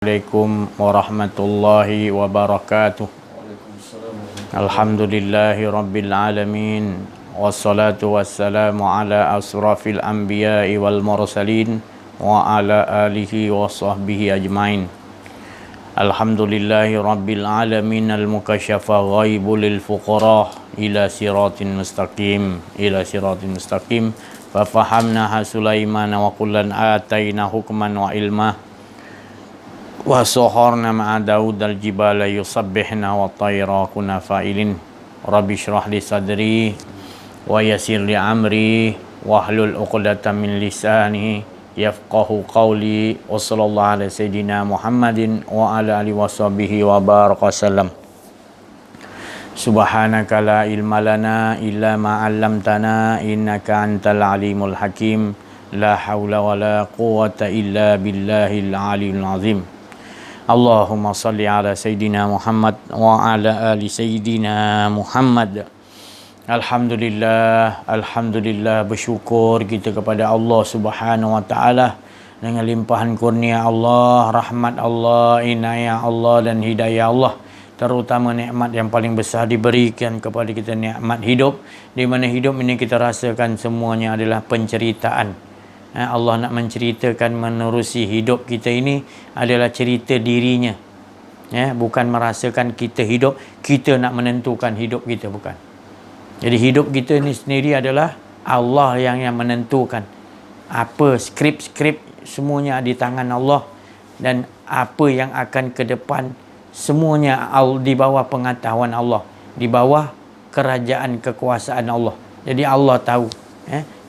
Assalamualaikum warahmatullahi wabarakatuh. Alhamdulillahi rabbil alamin. Wassalatu wassalamu ala asrafil anbiya'i wal mursalin wa ala alihi wa sahbihi ajmain. Alhamdulillahi rabbil alamin al-mukasyafa ghaibu lil fuqara ila siratin mustaqim fa fahamnaha Sulaiman wa kullan atayna hukman wa ilma wa saharna ma'a Daud al-jibala yusabbihna wa tayra kunna fa'ilin. Rabbi shrah li sadri wa yassir li amri wahlul 'uqdatam min lisani yafqahu qawli. Wa sallallahu ala sayyidina Muhammadin wa ala alihi washabihi wa baraka sallam. Subhanaka la ilma lana illa ma 'allamtana innaka antal alimul hakim. La haula wa la quwwata illa billahil aliyyil azim. Allahumma salli ala Sayyidina Muhammad wa ala ali Sayyidina Muhammad. Alhamdulillah bersyukur kita kepada Allah Subhanahu wa taala dengan limpahan kurnia Allah, rahmat Allah, inayah Allah dan hidayah Allah. Terutama nikmat yang paling besar diberikan kepada kita, nikmat hidup, di mana hidup ini kita rasakan semuanya adalah penceritaan. Allah nak menceritakan menerusi hidup kita ini adalah cerita dirinya, bukan merasakan kita hidup, kita nak menentukan hidup kita, bukan. Jadi hidup kita ini sendiri adalah Allah yang menentukan. Apa skrip semuanya di tangan Allah, dan apa yang akan ke depan semuanya di bawah pengetahuan Allah, di bawah kerajaan kekuasaan Allah. Jadi Allah tahu.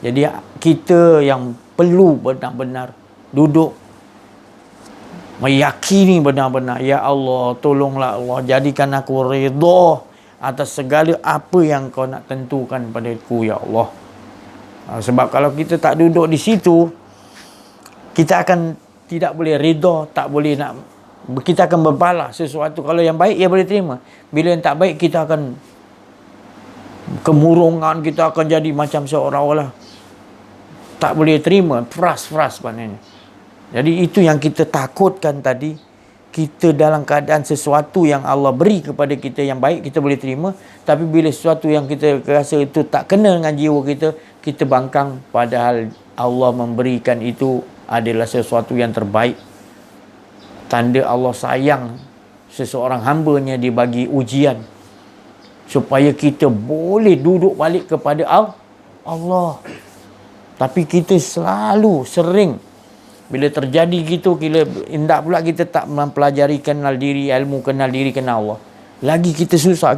Jadi kita yang perlu benar-benar duduk meyakini benar-benar, ya Allah, tolonglah Allah, jadikan aku redha atas segala apa yang kau nak tentukan padaku, ya Allah. Sebab kalau kita tak duduk di situ, kita akan tidak boleh redha, tak boleh nak, kita akan berbalas sesuatu. Kalau yang baik, ia boleh terima. Bila yang tak baik, kita akan kemurungan, kita akan jadi macam seolah-olah tak boleh terima, fras maknanya. Jadi itu yang kita takutkan tadi. Kita dalam keadaan sesuatu yang Allah beri kepada kita yang baik, kita boleh terima. Tapi bila sesuatu yang kita rasa itu tak kena dengan jiwa kita, kita bangkang. Padahal Allah memberikan itu adalah sesuatu yang terbaik. Tanda Allah sayang seseorang hamba-Nya dibagi ujian, supaya kita boleh duduk balik kepada Allah. Tapi kita sering bila terjadi gitu, kita hendak pula kita tak mempelajari kenal diri, ilmu kenal diri, kenal Allah. Lagi kita susah,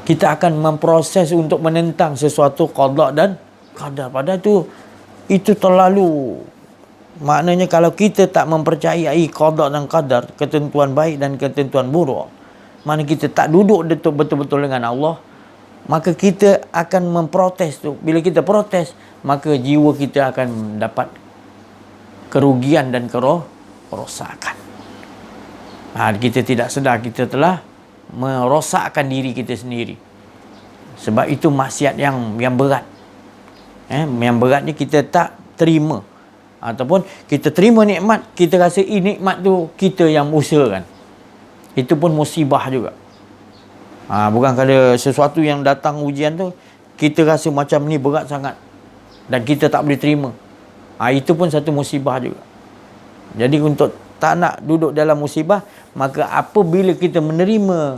kita akan memproses untuk menentang sesuatu qada dan qadar. Padahal itu terlalu, maknanya kalau kita tak mempercayai qada dan qadar, ketentuan baik dan ketentuan buruk, mana kita tak duduk betul-betul dengan Allah, maka kita akan memprotes tu. Bila kita protes, maka jiwa kita akan dapat kerugian dan kerosakan. Kita tidak sedar kita telah merosakkan diri kita sendiri. Sebab itu maksiat yang berat. Yang berat ni kita tak terima. Ataupun kita terima nikmat, kita rasa nikmat tu kita yang usahakan. Itu pun musibah juga. Bukan kalau sesuatu yang datang ujian tu, kita rasa macam ni berat sangat dan kita tak boleh terima. Itu pun satu musibah juga. Jadi untuk tak nak duduk dalam musibah, maka apabila kita menerima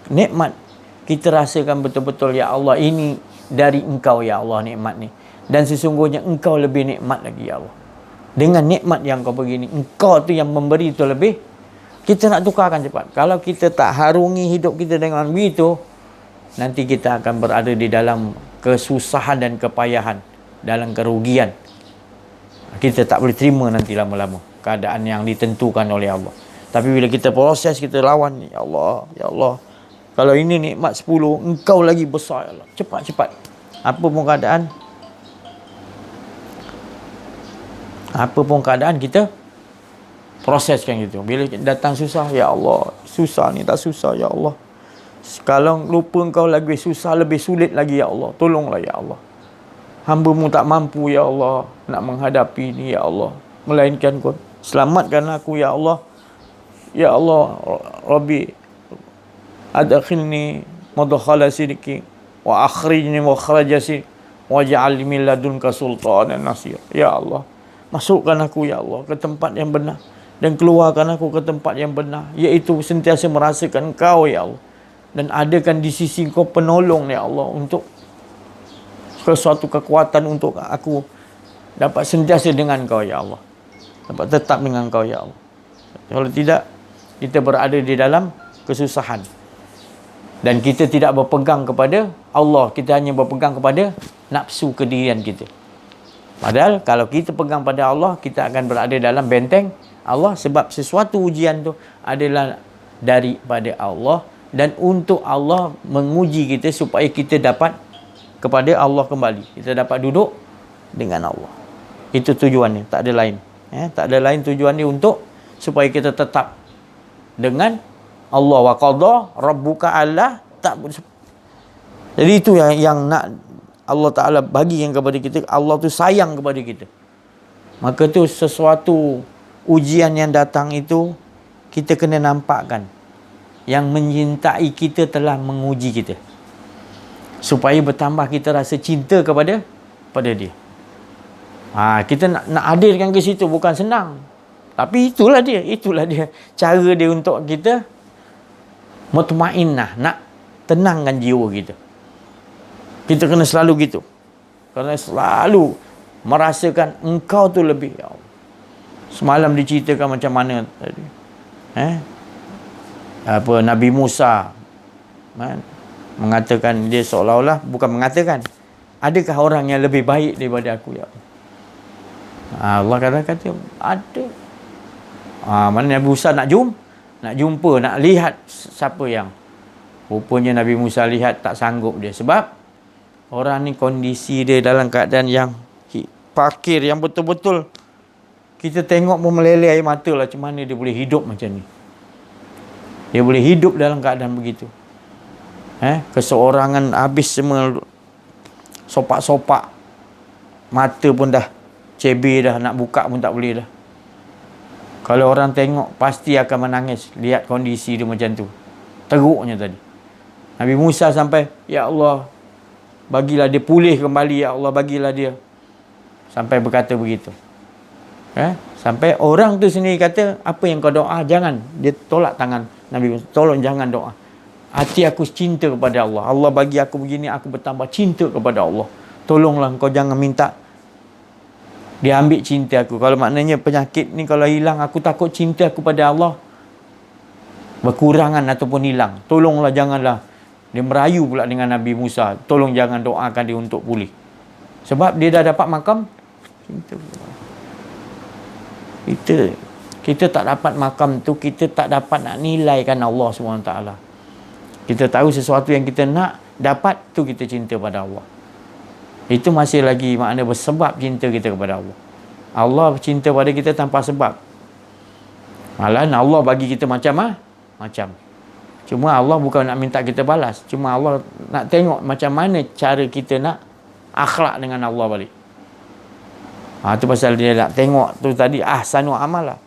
nikmat, kita rasakan betul-betul, ya Allah, ini dari Engkau, ya Allah, nikmat ni. Dan sesungguhnya Engkau lebih nikmat lagi, ya Allah. Dengan nikmat yang Kau begini, Engkau tu yang memberi tu lebih. Kita nak tukarkan cepat. Kalau kita tak harungi hidup kita dengan begitu, nanti kita akan berada di dalam kesusahan dan kepayahan, dalam kerugian. Kita tak boleh terima nanti lama-lama keadaan yang ditentukan oleh Allah. Tapi bila kita proses, kita lawan, ya Allah, ya Allah, kalau ini nikmat 10, Engkau lagi besar, ya Allah. Cepat-cepat. Apa pun keadaan kita proseskan gitu. Bila datang susah, ya Allah, susah ni tak susah, ya Allah. Kalau lupa Engkau lagi susah, lebih sulit lagi, ya Allah. Tolonglah, ya Allah. Hamba-Mu tak mampu, ya Allah, nak menghadapi ni, ya Allah. Melainkan Kau Selamatkan aku ya Allah. Ya Allah, Rabbi, adkhilni madkhala sidqi wa akhrijni makhraja sidqi waj'al min ladunka sultanan nasir. Ya Allah, masukkan aku ya Allah ke tempat yang benar dan keluarkan aku ke tempat yang benar, iaitu sentiasa merasakan Engkau ya Allah, dan adakan di sisi Engkau penolong ya Allah, untuk sesuatu kekuatan untuk aku dapat sentiasa dengan Engkau ya Allah, dapat tetap dengan Engkau ya Allah. Kalau tidak, kita berada di dalam kesusahan dan kita tidak berpegang kepada Allah, kita hanya berpegang kepada nafsu kedirian kita. Padahal kalau kita pegang pada Allah, kita akan berada dalam benteng Allah, sebab sesuatu ujian tu adalah daripada Allah dan untuk Allah menguji kita supaya kita dapat kepada Allah kembali, kita dapat duduk dengan Allah. Itu tujuannya, tak ada lain. Tak ada lain tujuan dia, untuk supaya kita tetap dengan Allah. Wa qadha rabbuka alla ta'budu. Jadi itu yang nak Allah Ta'ala bagi yang kepada kita. Allah tu sayang kepada kita. Maka tu sesuatu ujian yang datang itu, kita kena nampakkan yang menyintai kita telah menguji kita, supaya bertambah kita rasa cinta kepada dia. Kita nak hadirkan ke situ bukan senang. Tapi itulah dia cara dia untuk kita mutmainnah, nak tenangkan jiwa kita. Kita kena selalu gitu. Kerana selalu merasakan Engkau tu lebih ya Allah. Semalam diceritakan macam mana tadi. Nabi Musa mengatakan, dia seolah-olah bukan mengatakan, adakah orang yang lebih baik daripada aku ya Allah? Allah kata ada. Mana Nabi Musa nak jumpa, nak lihat siapa yang. Rupanya Nabi Musa lihat tak sanggup dia, sebab orang ni kondisi dia dalam keadaan yang fakir, yang betul-betul kita tengok pun meleleh air mata lah, macam mana dia boleh hidup macam ni. Dia boleh hidup dalam keadaan begitu. Keseorangan habis semua, sopak-sopak mata pun dah ceber dah, nak buka pun tak boleh dah. Kalau orang tengok pasti akan menangis lihat kondisi dia macam tu. Teruknya tadi. Nabi Musa sampai, ya Allah, bagilah dia pulih kembali, ya Allah, bagilah dia. Sampai berkata begitu. Sampai orang tu sendiri kata, apa yang kau doa, jangan. Dia tolak tangan Nabi Musa, tolong jangan doa. Hati aku cinta kepada Allah. Allah bagi aku begini, aku bertambah cinta kepada Allah. Tolonglah kau jangan minta dia ambil cinta aku. Kalau maknanya penyakit ni kalau hilang, aku takut cinta aku pada Allah berkurangan ataupun hilang. Tolonglah janganlah. Dia merayu pula dengan Nabi Musa, tolong jangan doakan dia untuk pulih. Sebab dia dah dapat makam cinta. Kita tak dapat makam tu, kita tak dapat nak nilaikan Allah SWT. Kita tahu sesuatu yang kita nak dapat tu, kita cinta pada Allah. Itu masih lagi makna bersebab cinta kita kepada Allah. Allah cinta pada kita tanpa sebab. Malahan Allah bagi kita macam. Cuma Allah bukan nak minta kita balas. Cuma Allah nak tengok macam mana cara kita nak akhlak dengan Allah balik. Tu pasal dia nak tengok tu tadi, ahsanu amala.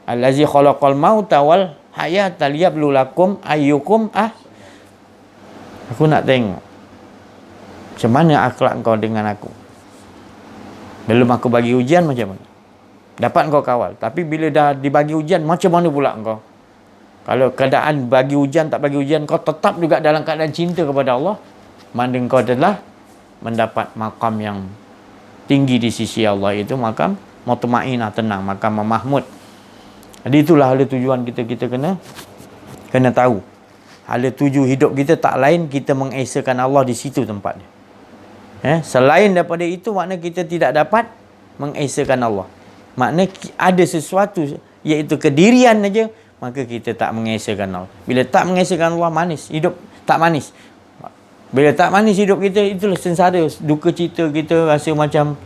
Allazi khalaqal mauta wal hayata liyabluwakum ayyukum Aku nak tengok macam mana akhlak kau dengan aku. Belum aku bagi ujian macam mana? Dapat kau kawal. Tapi bila dah dibagi ujian, macam mana pula kau? Kalau keadaan bagi ujian, tak bagi ujian, kau tetap juga dalam keadaan cinta kepada Allah, mana kau telah mendapat makam yang tinggi di sisi Allah, itu makam mutmainnah, tenang, makam mahmud. Jadi itulah hala tujuan kita kena tahu. Hala tuju hidup kita tak lain kita mengesakan Allah di situ tempatnya. Selain daripada itu, makna kita tidak dapat mengesakan Allah. Makna ada sesuatu iaitu kedirian saja, maka kita tak mengesakan Allah. Bila tak mengesakan Allah, manis hidup, tak manis. Bila tak manis hidup kita, itulah sengsara, duka cita kita, rasa macam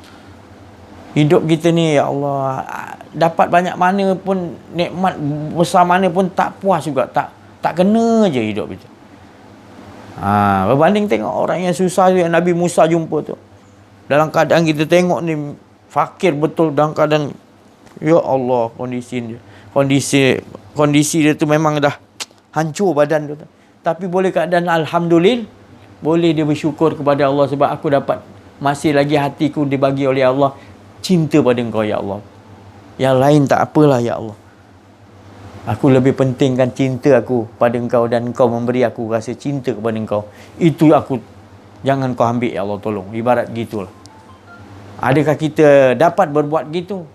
hidup kita ni, ya Allah, dapat banyak mana pun, nikmat besar mana pun tak puas juga, tak kena je hidup kita. Berbanding tengok orang yang susah yang Nabi Musa jumpa tu, dalam keadaan kita tengok ni fakir betul, dalam keadaan Ya Allah, kondisi dia tu memang dah hancur badan tu. Tapi boleh keadaan alhamdulillah, boleh dia bersyukur kepada Allah sebab aku dapat masih lagi hatiku dibagi oleh Allah cinta pada Engkau ya Allah. Yang lain tak apalah ya Allah. Aku lebih pentingkan cinta aku pada Engkau dan Engkau memberi aku rasa cinta kepada Engkau. Itu aku, jangan Kau ambil ya Allah, tolong. Ibarat gitulah. Adakah kita dapat berbuat gitu?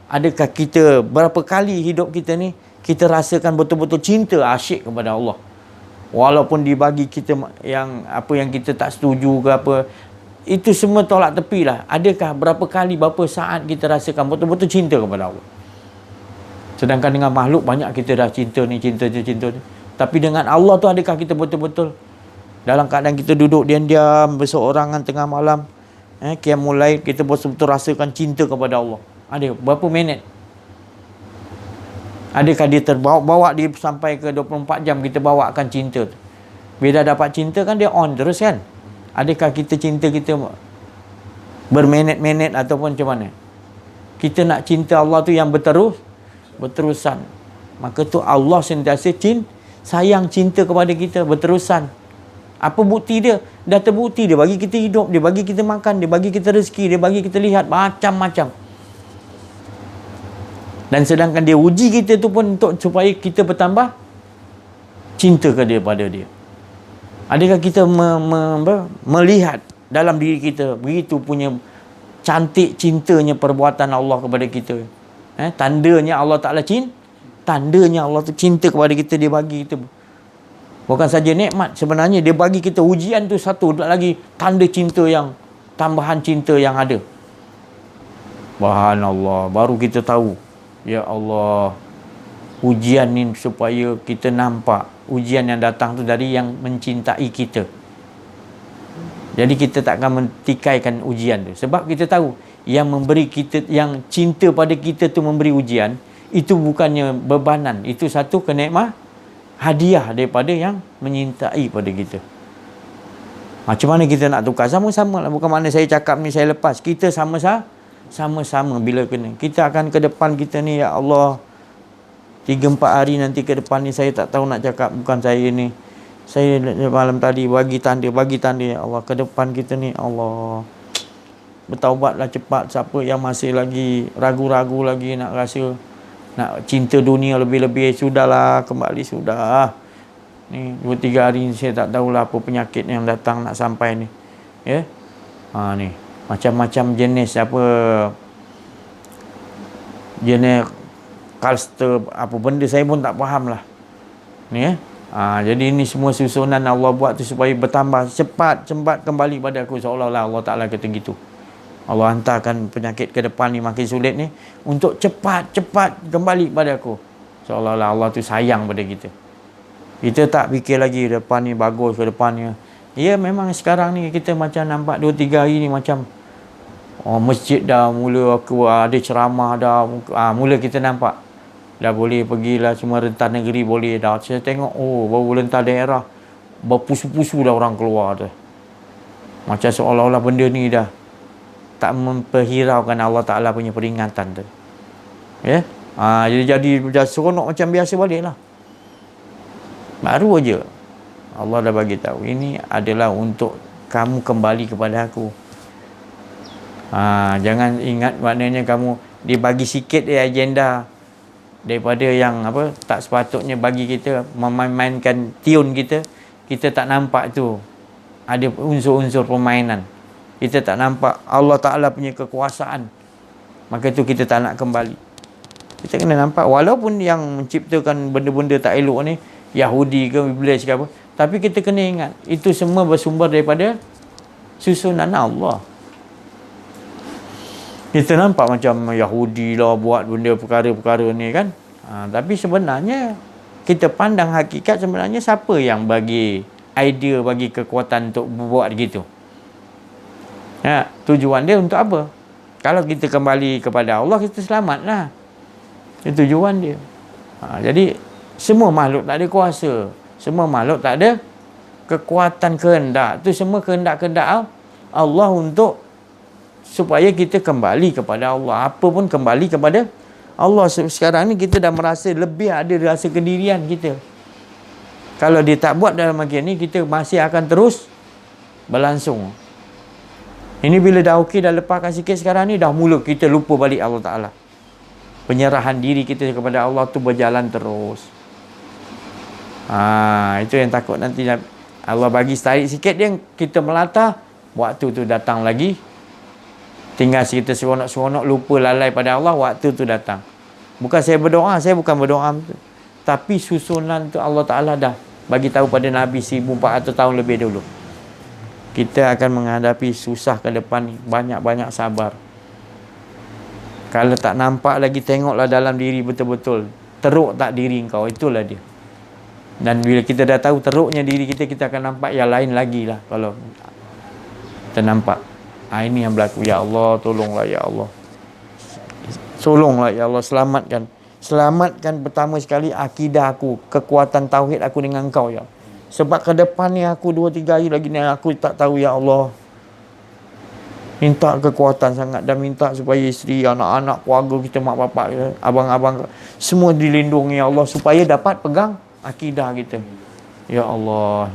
Adakah kita berapa kali hidup kita ni kita rasakan betul-betul cinta asyik kepada Allah? Walaupun dibagi kita yang apa yang kita tak setuju ke apa, itu semua tolak tepi lah. Adakah berapa kali, berapa saat kita rasakan betul-betul cinta kepada Allah? Sedangkan dengan makhluk banyak kita dah cinta ni, cinta ni. Tapi dengan Allah tu adakah kita betul-betul dalam keadaan kita duduk diam-diam berseorangan tengah malam, qiyamul lail, kita betul-betul rasakan cinta kepada Allah? Ada berapa minit? Adakah dia terbawa dia sampai ke 24 jam kita bawakan cinta tu? Bila dapat cinta kan dia on terus kan? Adakah kita cinta kita berminit-minit ataupun macam mana? Kita nak cinta Allah tu yang berterusan. Maka tu Allah sentiasa sayang cinta kepada kita berterusan. Apa bukti dia? Dah terbukti dia bagi kita hidup, dia bagi kita makan, dia bagi kita rezeki, dia bagi kita lihat macam-macam. Dan sedangkan dia uji kita tu pun untuk supaya kita bertambah cinta kepada dia. Adakah kita melihat dalam diri kita begitu punya cantik cintanya perbuatan Allah kepada kita? Tandanya Allah Ta'ala tandanya Allah tu cinta kepada kita, dia bagi kita. Bukan saja nikmat, sebenarnya dia bagi kita ujian tu satu lagi tanda cinta yang tambahan cinta yang ada. Subhanallah, baru kita tahu. Ya Allah, ujian ni supaya kita nampak ujian yang datang tu dari yang mencintai kita. Jadi kita tak akan mentikaikan ujian tu. Sebab kita tahu yang memberi kita, yang cinta pada kita tu memberi ujian, itu bukannya bebanan. Itu satu kenikmatan, hadiah daripada yang menyintai pada kita. Macam mana kita nak tukar? Sama-sama lah. Bukan mana saya cakap ni saya lepas. Kita sama-sama bila kena. Kita akan ke depan kita ni, ya Allah, 3-4 hari nanti ke depan ni saya tak tahu nak cakap. Bukan saya ni. Saya malam tadi bagi tanda ya Allah, ke depan kita ni Allah, bertaubatlah cepat. Siapa yang masih lagi ragu-ragu lagi nak rasa nak cinta dunia lebih-lebih, sudahlah, kembali sudah. Ni 2-3 hari ni saya tak tahulah apa penyakit yang datang nak sampai ni. Ya. Ni macam-macam jenis apa, jenis cluster apa benda saya pun tak faham lah ni ya. Jadi ini semua susunan Allah buat tu supaya bertambah cepat kembali pada aku, seolah-olah Allah Ta'ala kata gitu. Allah hantarkan penyakit ke depan ni makin sulit ni untuk cepat kembali pada aku, seolah-olah Allah tu sayang pada kita. Kita tak fikir lagi depan ni bagus ke depannya. Ya, memang sekarang ni kita macam nampak 2-3 hari ni macam masjid dah mula aku ada ceramah dah, mula kita nampak dah boleh pergilah semua rentas negeri boleh dah. Saya tengok baru rentas daerah berpusu-pusu dah orang keluar dah. Macam seolah-olah benda ni dah tak memperhiraukan Allah Ta'ala punya peringatan tu. Ya. Jadi seronok macam biasa balik lah. Baru aja Allah dah bagi tahu ini adalah untuk kamu kembali kepada aku. Jangan ingat maknanya kamu dibagi sikit agenda daripada yang apa tak sepatutnya bagi kita, memainkan tune kita tak nampak tu ada unsur-unsur permainan. Kita tak nampak Allah Ta'ala punya kekuasaan. Maka tu kita tak nak kembali. Kita kena nampak walaupun yang menciptakan benda-benda tak elok ni Yahudi ke Iblis ke apa, tapi kita kena ingat itu semua bersumber daripada susunan Allah. Kita nampak macam Yahudi lah buat benda perkara-perkara ni kan. Tapi sebenarnya kita pandang hakikat, sebenarnya siapa yang bagi idea, bagi kekuatan untuk buat gitu. Tujuan dia untuk apa? Kalau kita kembali kepada Allah, kita selamatlah. Itu tujuan dia. Jadi semua makhluk tak ada kuasa, semua makhluk tak ada kekuatan kehendak. Tu semua kehendak-kehendak Allah untuk supaya kita kembali kepada Allah. Apa pun kembali kepada Allah sekarang ni kita dah merasa lebih ada rasa kedirian kita. Kalau dia tak buat dalam bahagian ni, kita masih akan terus berlangsung. Ini bila dah okey, dah lepaskan sikit sekarang ni, dah mula kita lupa balik Allah Ta'ala. Penyerahan diri kita kepada Allah tu berjalan terus. Itu yang takut nanti Allah bagi tarik sikit dia, kita melata, waktu tu datang lagi. Tinggal kita seronok-seronok, lupa lalai pada Allah, waktu tu datang. Bukan saya berdoa, saya bukan berdoa. Tapi susunan tu Allah Ta'ala dah bagi tahu pada Nabi 1400 tahun lebih dulu. Kita akan menghadapi susah ke depan ni. Banyak-banyak sabar. Kalau tak nampak lagi, tengoklah dalam diri betul-betul. Teruk tak diri kau, itulah dia. Dan bila kita dah tahu teruknya diri kita, kita akan nampak yang lain lagi lah. Kalau kita nampak, ini yang berlaku. Ya Allah, tolonglah ya Allah. Tolonglah ya Allah, selamatkan. Selamatkan pertama sekali akidah aku, kekuatan tauhid aku dengan kau ya. Sebab ke depan ni aku 2-3 hari lagi ni aku tak tahu ya Allah. Minta kekuatan sangat dan minta supaya isteri, anak-anak, keluarga kita, mak bapak kita, abang-abang, semua dilindungi ya Allah supaya dapat pegang akidah kita. Ya Allah.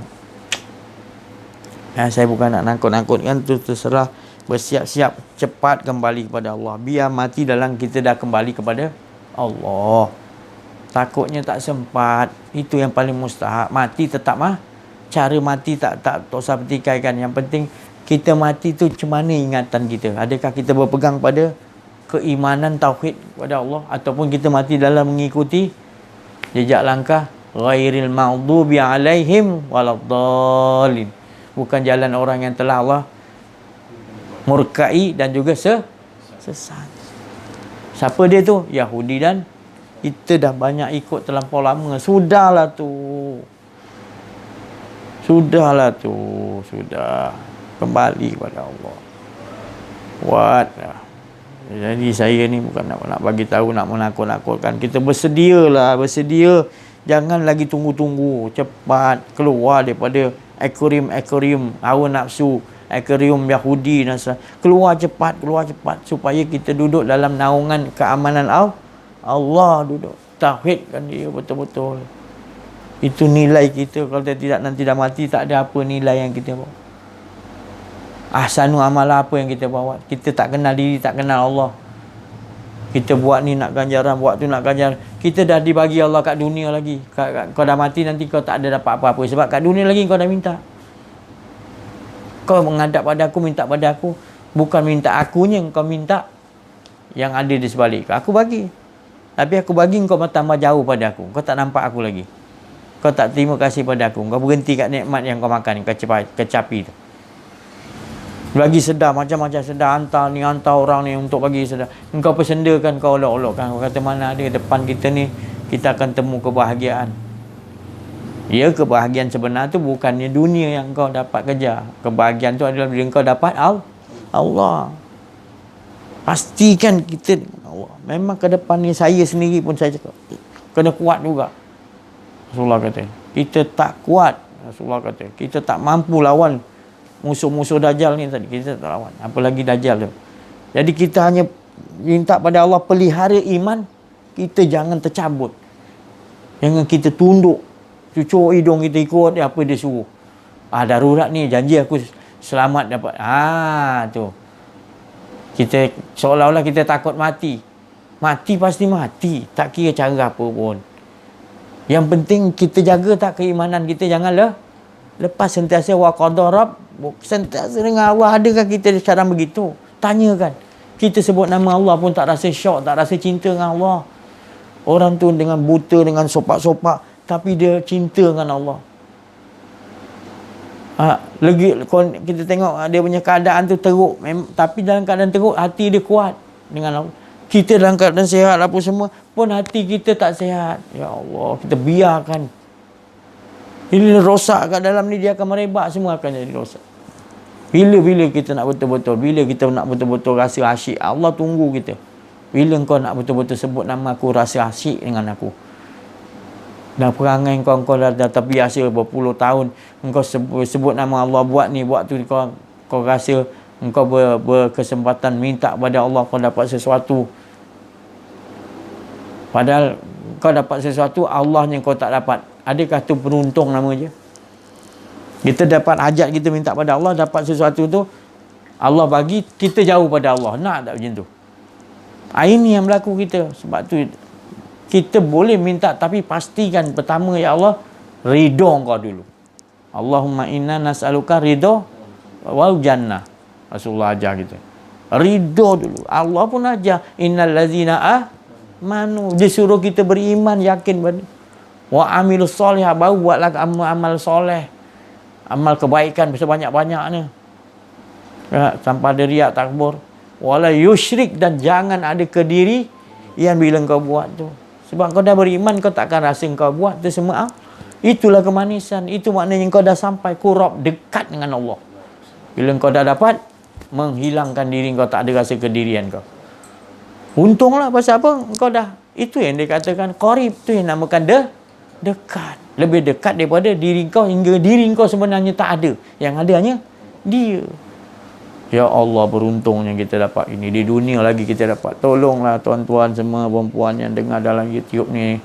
Saya bukan nak nakut-nakutkan, tu terserah. Bersiap-siap cepat kembali kepada Allah. Biar mati dalam kita dah kembali kepada Allah. Takutnya tak sempat. Itu yang paling mustahak. Mati tetap cara mati tak usah petikaikan. Yang penting kita mati tu macam mana ingatan kita. Adakah kita berpegang pada keimanan tauhid kepada Allah, ataupun kita mati dalam mengikuti jejak langkah ghairil maghdubi alaihim waladdallin. Bukan jalan orang yang telah Allah murkai dan juga sesat. Siapa dia tu? Yahudi, dan kita dah banyak ikut terlampau lama. Sudahlah tu. Sudah. Kembali kepada Allah. Buatlah. Jadi saya ni bukan nak bagi tahu, nak menakut-nakutkan. Kita bersedia. Jangan lagi tunggu-tunggu. Cepat keluar daripada akuarium hawa nafsu, akuarium Yahudi, Nasrani. Keluar cepat supaya kita duduk dalam naungan keamanan Allah, duduk tauhidkan dia betul-betul. Itu nilai kita. Kalau tidak, nanti dah mati, tak ada apa nilai yang kita bawa. Ahsanu amalah apa yang kita bawa. Kita tak kenal diri, tak kenal Allah. Kita buat ni nak ganjaran, buat tu nak ganjaran. Kita dah dibagi Allah kat dunia lagi. Kau dah mati, nanti kau tak ada dapat apa-apa. Sebab kat dunia lagi kau dah minta. Kau menghadap pada aku, minta pada aku. Bukan minta akunya, kau minta yang ada di sebalik. Aku bagi. Tapi aku bagi, kau tambah jauh pada aku. Kau tak nampak aku lagi. Kau tak terima kasih pada aku. Kau berhenti kat nikmat yang kau makan, kecapi tu. Bagi sedar, macam-macam sedar. Hantar orang ni untuk bagi sedar. Engkau persendakan, kau olok-olokkan. Kau kata mana ada depan kita ni, kita akan temu kebahagiaan. Ya, kebahagiaan sebenar tu bukannya dunia yang kau dapat kejar. Kebahagiaan tu adalah bila kau dapat Allah. Pastikan kita Allah. Memang ke depan ni saya sendiri pun saya cakap, kena kuat juga. Rasulullah kata, kita tak kuat. Rasulullah kata, kita tak mampu lawan musuh-musuh Dajjal ni tadi. Kita tak lawan. Apalagi Dajjal tu. Jadi kita hanya minta pada Allah pelihara iman. Kita jangan tercabut. Jangan kita tunduk. Cucuk hidung kita ikut dia, apa dia suruh. Darurat ni, janji aku selamat dapat. Tu. Kita seolah-olah kita takut mati. Mati pasti mati. Tak kira cara apa pun. Yang penting kita jaga tak keimanan kita. Janganlah lepas sentiasa wa qadar rabb, sentiasa dengan Allah. Adakah kita sekarang begitu? Tanyakan. Kita sebut nama Allah pun tak rasa syok, tak rasa cinta dengan Allah. Orang tu dengan buta, dengan sopak-sopak, tapi dia cinta dengan Allah. Lagi kita tengok dia punya keadaan tu teruk, tapi dalam keadaan teruk hati dia kuat dengan Allah. Kita dalam keadaan sihat apa semua pun hati kita tak sihat. Ya Allah, kita biarkan. Ini rosak kat dalam ni, dia akan merebak, semua akan jadi rosak. Bila kita nak betul-betul, bila kita nak betul-betul rasa asyik, Allah tunggu kita. Bila kau nak betul-betul sebut nama aku, rasa asyik dengan aku. Dan perangai kau dah terbiasa berpuluh tahun, engkau sebut nama Allah, buat ni, buat tu, kau rasa engkau berkesempatan minta pada Allah, kau dapat sesuatu. Padahal kau dapat sesuatu, Allah yang kau tak dapat. Adakah tu beruntung nama je? Kita dapat hajat, kita minta pada Allah, dapat sesuatu tu Allah bagi, kita jauh pada Allah. Nak tak macam tu? Ini yang berlaku kita. Sebab tu kita boleh minta, tapi pastikan pertama, ya Allah, ridha kau dulu. Allahumma inna nas'aluka ridha wal jannah. Rasulullah ajar kita. Ridha dulu. Allah pun ajar, innal ladzina amanu. Dia suruh kita beriman, yakin pada. Wa amilus solihah, baru buatlah amal soleh. Amal kebaikan sebanyak-banyaknya. Ya, tanpa ada riak, takbur. Wala yusyrik, dan jangan ada kediri yang bila kau buat tu. Sebab kau dah beriman, kau takkan rasa kau buat tu semua. Itulah kemanisan. Itu maknanya kau dah sampai kurab, dekat dengan Allah. Bila kau dah dapat, menghilangkan diri kau, tak ada rasa kedirian kau. Untunglah, pasal apa? Kau dah, itu yang dikatakan qarib, tu yang namakan dekat. Lebih dekat daripada diri kau, hingga diri kau sebenarnya tak ada. Yang ada hanya dia. Ya Allah, beruntungnya kita dapat ini. Di dunia lagi kita dapat. Tolonglah tuan-tuan semua, perempuan yang dengar dalam YouTube ni.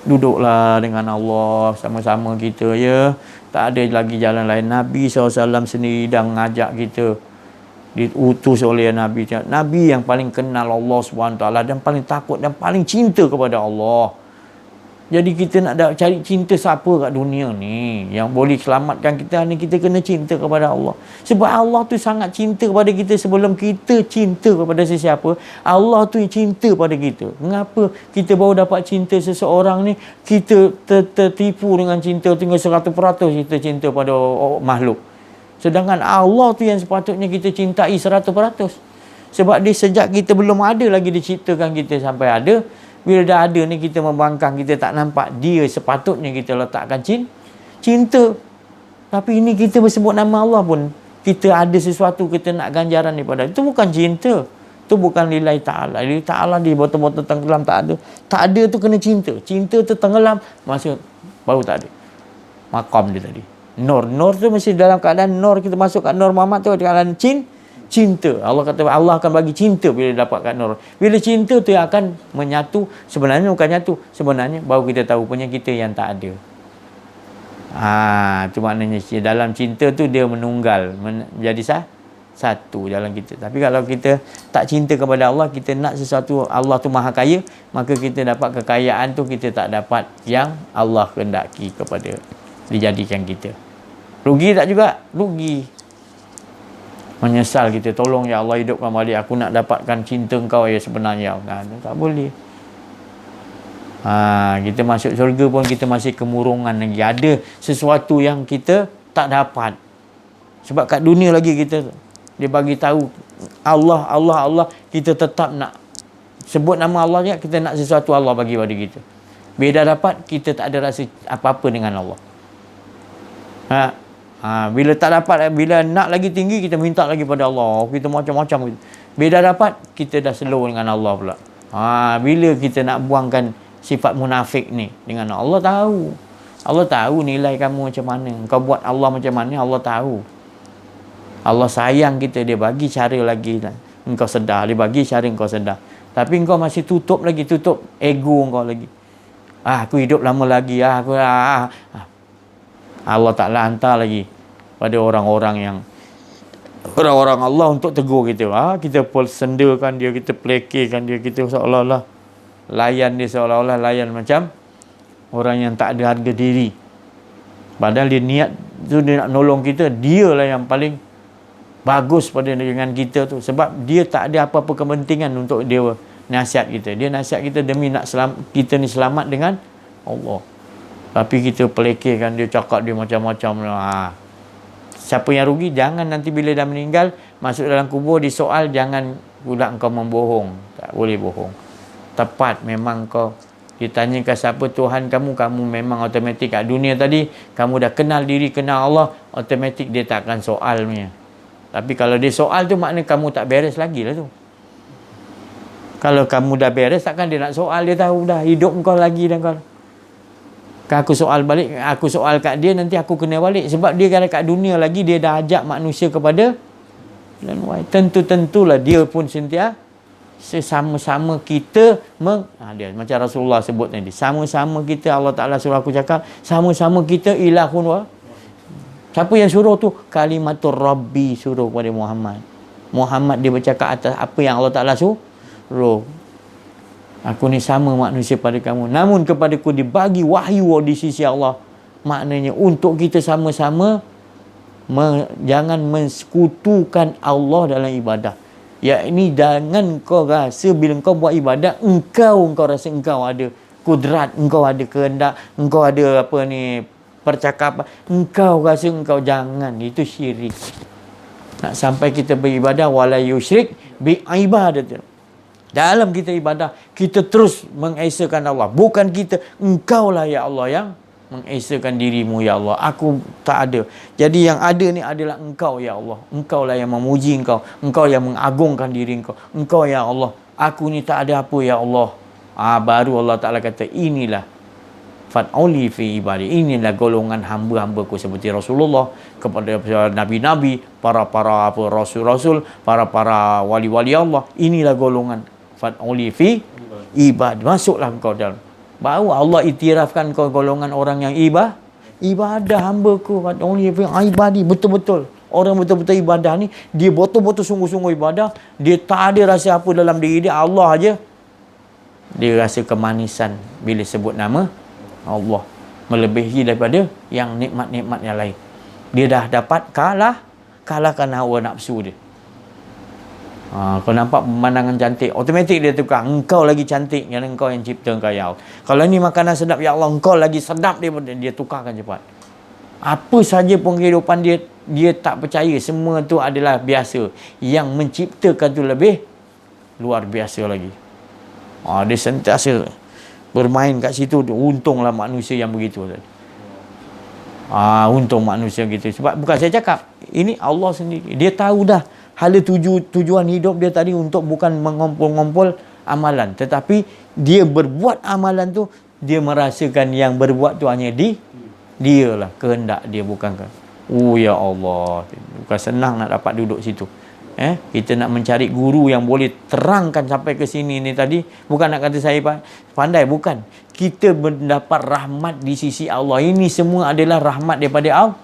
Duduklah dengan Allah sama-sama kita, ya. Tak ada lagi jalan lain. Nabi SAW sendiri dah mengajak kita. Diutus oleh Nabi. Nabi yang paling kenal Allah SWT, dan paling takut dan paling cinta kepada Allah. Jadi kita nak cari cinta siapa kat dunia ni yang boleh selamatkan kita, ni kita kena cinta kepada Allah. Sebab Allah tu sangat cinta kepada kita sebelum kita cinta kepada sesiapa. Allah tu cinta pada kita. Mengapa kita baru dapat cinta seseorang ni, kita tertipu dengan cinta tinggal 100% kita cinta pada makhluk. Sedangkan Allah tu yang sepatutnya kita cintai 100%. Sebab dia sejak kita belum ada lagi diciptakan kita sampai ada. Bila dah ada ni, kita membangkang, kita tak nampak. Dia sepatutnya kita letakkan cinta. Tapi ini kita bersebut nama Allah pun, kita ada sesuatu, kita nak ganjaran daripada. Itu bukan cinta. Itu bukan lillahi ta'ala. Lillahi ta'ala dia betul-betul tenggelam, tak ada. Tak ada tu kena cinta. Cinta tu tenggelam, masa baru tak ada. Maqam dia tadi. Nur tu mesti dalam keadaan nur, kita masuk kat Nur Muhammad tu dalam cinta. Allah kata Allah akan bagi cinta bila dapatkan nur. Bila cinta tu yang akan menyatu. Sebenarnya bukan nyatu. Sebenarnya baru kita tahu punya kita yang tak ada. Itu maknanya dalam cinta tu dia menunggal, menjadi satu dalam kita. Tapi kalau kita tak cinta kepada Allah, kita nak sesuatu, Allah tu maha kaya, maka kita dapat kekayaan tu, kita tak dapat yang Allah kehendaki kepada dijadikan kita. Rugi tak juga? Rugi. Menyesal kita, tolong ya Allah hidupkan balik, aku nak dapatkan cinta Engkau ya sebenarnya. Tak boleh. Kita masuk syurga pun kita masih kemurungan lagi. Ada sesuatu yang kita tak dapat. Sebab kat dunia lagi kita, dia bagi tahu Allah, kita tetap nak sebut nama Allah je, kita nak sesuatu Allah bagi pada kita. Bila dapat, kita tak ada rasa apa-apa dengan Allah. Bila tak dapat, bila nak lagi tinggi, kita minta lagi pada Allah. Kita macam-macam gitu. Bila dapat, kita dah slow dengan Allah pula. Bila kita nak buangkan sifat munafik ni dengan Allah tahu. Allah tahu nilai kamu macam mana. Kau buat Allah macam mana, Allah tahu. Allah sayang kita, dia bagi cara lagi engkau sedar. Dia bagi cara engkau sedar. Tapi engkau masih tutup ego engkau lagi. Aku hidup lama lagi. Allah Ta'ala hantar lagi pada orang-orang Allah untuk tegur kita. Kita sendakan dia, kita pelekehkan dia, kita seolah-olah layan dia, seolah-olah layan macam orang yang tak ada harga diri. Padahal dia niat tu, dia nak nolong kita, dialah yang paling bagus pada dengan kita tu. Sebab dia tak ada apa-apa kepentingan untuk dia nasihat kita. Dia nasihat kita demi nak kita ni selamat dengan Allah. Tapi kita pelekehkan dia, cakap dia macam-macam. Siapa yang rugi? Jangan nanti bila dah meninggal, masuk dalam kubur, disoal, jangan pula engkau membohong. Tak boleh bohong. Tepat, memang kau ditanyakan siapa Tuhan kamu, kamu memang automatik kat dunia tadi, kamu dah kenal diri, kenal Allah, automatik dia tak akan soal punya. Tapi kalau dia soal tu, maknanya kamu tak beres lagi lah tu. Kalau kamu dah beres, takkan dia nak soal, dia tahu dah hidup kau lagi dan kau. Kalau aku soal balik, aku soal kat dia, nanti aku kena balik. Sebab dia kalau kat dunia lagi, dia dah ajak manusia kepada tentu-tentulah dia pun sesama-sama kita dia macam Rasulullah sebut tadi, sama-sama kita, Allah Ta'ala suruh aku cakap, sama-sama kita ilahun wa. Siapa yang suruh tu? Kalimatur Rabbi suruh kepada Muhammad. Muhammad dia bercakap atas apa yang Allah Ta'ala suruh. Aku ni sama manusia pada kamu, namun kepadaku dibagi wahyu di sisi Allah. Maknanya untuk kita sama-sama jangan mensekutukan Allah dalam ibadah. Yakni jangan kau rasa bila kau buat ibadat, engkau rasa engkau ada kudrat, engkau ada kehendak, engkau ada percakapan, engkau rasa engkau, jangan. Itu syirik. Nak sampai kita beribadah wala yusyrik bi ibadatin. Dalam kita ibadah, kita terus mengesakan Allah. Bukan kita, engkaulah ya Allah yang mengesakan dirimu ya Allah. Aku tak ada. Jadi yang ada ni adalah engkau ya Allah. Engkaulah yang memuji engkau. Engkau yang mengagungkan diri engkau. Engkau ya Allah. Aku ni tak ada apa ya Allah. Baru Allah Ta'ala kata, inilah fat'uli fi ibadi. Inilah golongan hamba-hambaku seperti Rasulullah, kepada Nabi-Nabi, para Rasul-Rasul, para wali-wali Allah. Inilah golongan fat'uli fi ibadi. Masuklah engkau dalam. Baru Allah iktirafkan kau golongan orang yang ibadah hamba-Ku. Fat'uli fi ibadi. Betul-betul. Orang betul-betul ibadah ni, dia betul-betul sungguh-sungguh ibadah. Dia tak ada rasa apa dalam diri dia. Allah aja. Dia rasa kemanisan bila sebut nama Allah. Melebihi daripada yang nikmat-nikmat yang lain. Dia dah dapat kalahkan hawa nafsu dia. Kau nampak pemandangan cantik, automatik dia tukar. Engkau lagi cantik, yang engkau yang cipta engkau ya Allah. Kalau ni makanan sedap ya Allah, engkau lagi sedap, dia tukarkan cepat. Apa saja pun kehidupan dia tak percaya semua tu adalah biasa. Yang menciptakan tu lebih luar biasa lagi. Dia sentiasa bermain kat situ. Untunglah manusia yang begitu tadi. Untung manusia gitu. Sebab bukan saya cakap, ini Allah sendiri. Dia tahu dah hala tujuan hidup dia tadi untuk bukan mengumpul-ngumpul amalan, tetapi dia berbuat amalan tu, dia merasakan yang berbuat tu hanya dia lah, kehendak dia, bukan kan. Ya Allah, bukan senang nak dapat duduk situ. Kita nak mencari guru yang boleh terangkan sampai ke sini ni tadi. Bukan nak kata saya pandai, bukan. Kita mendapat rahmat di sisi Allah. Ini semua adalah rahmat daripada Allah.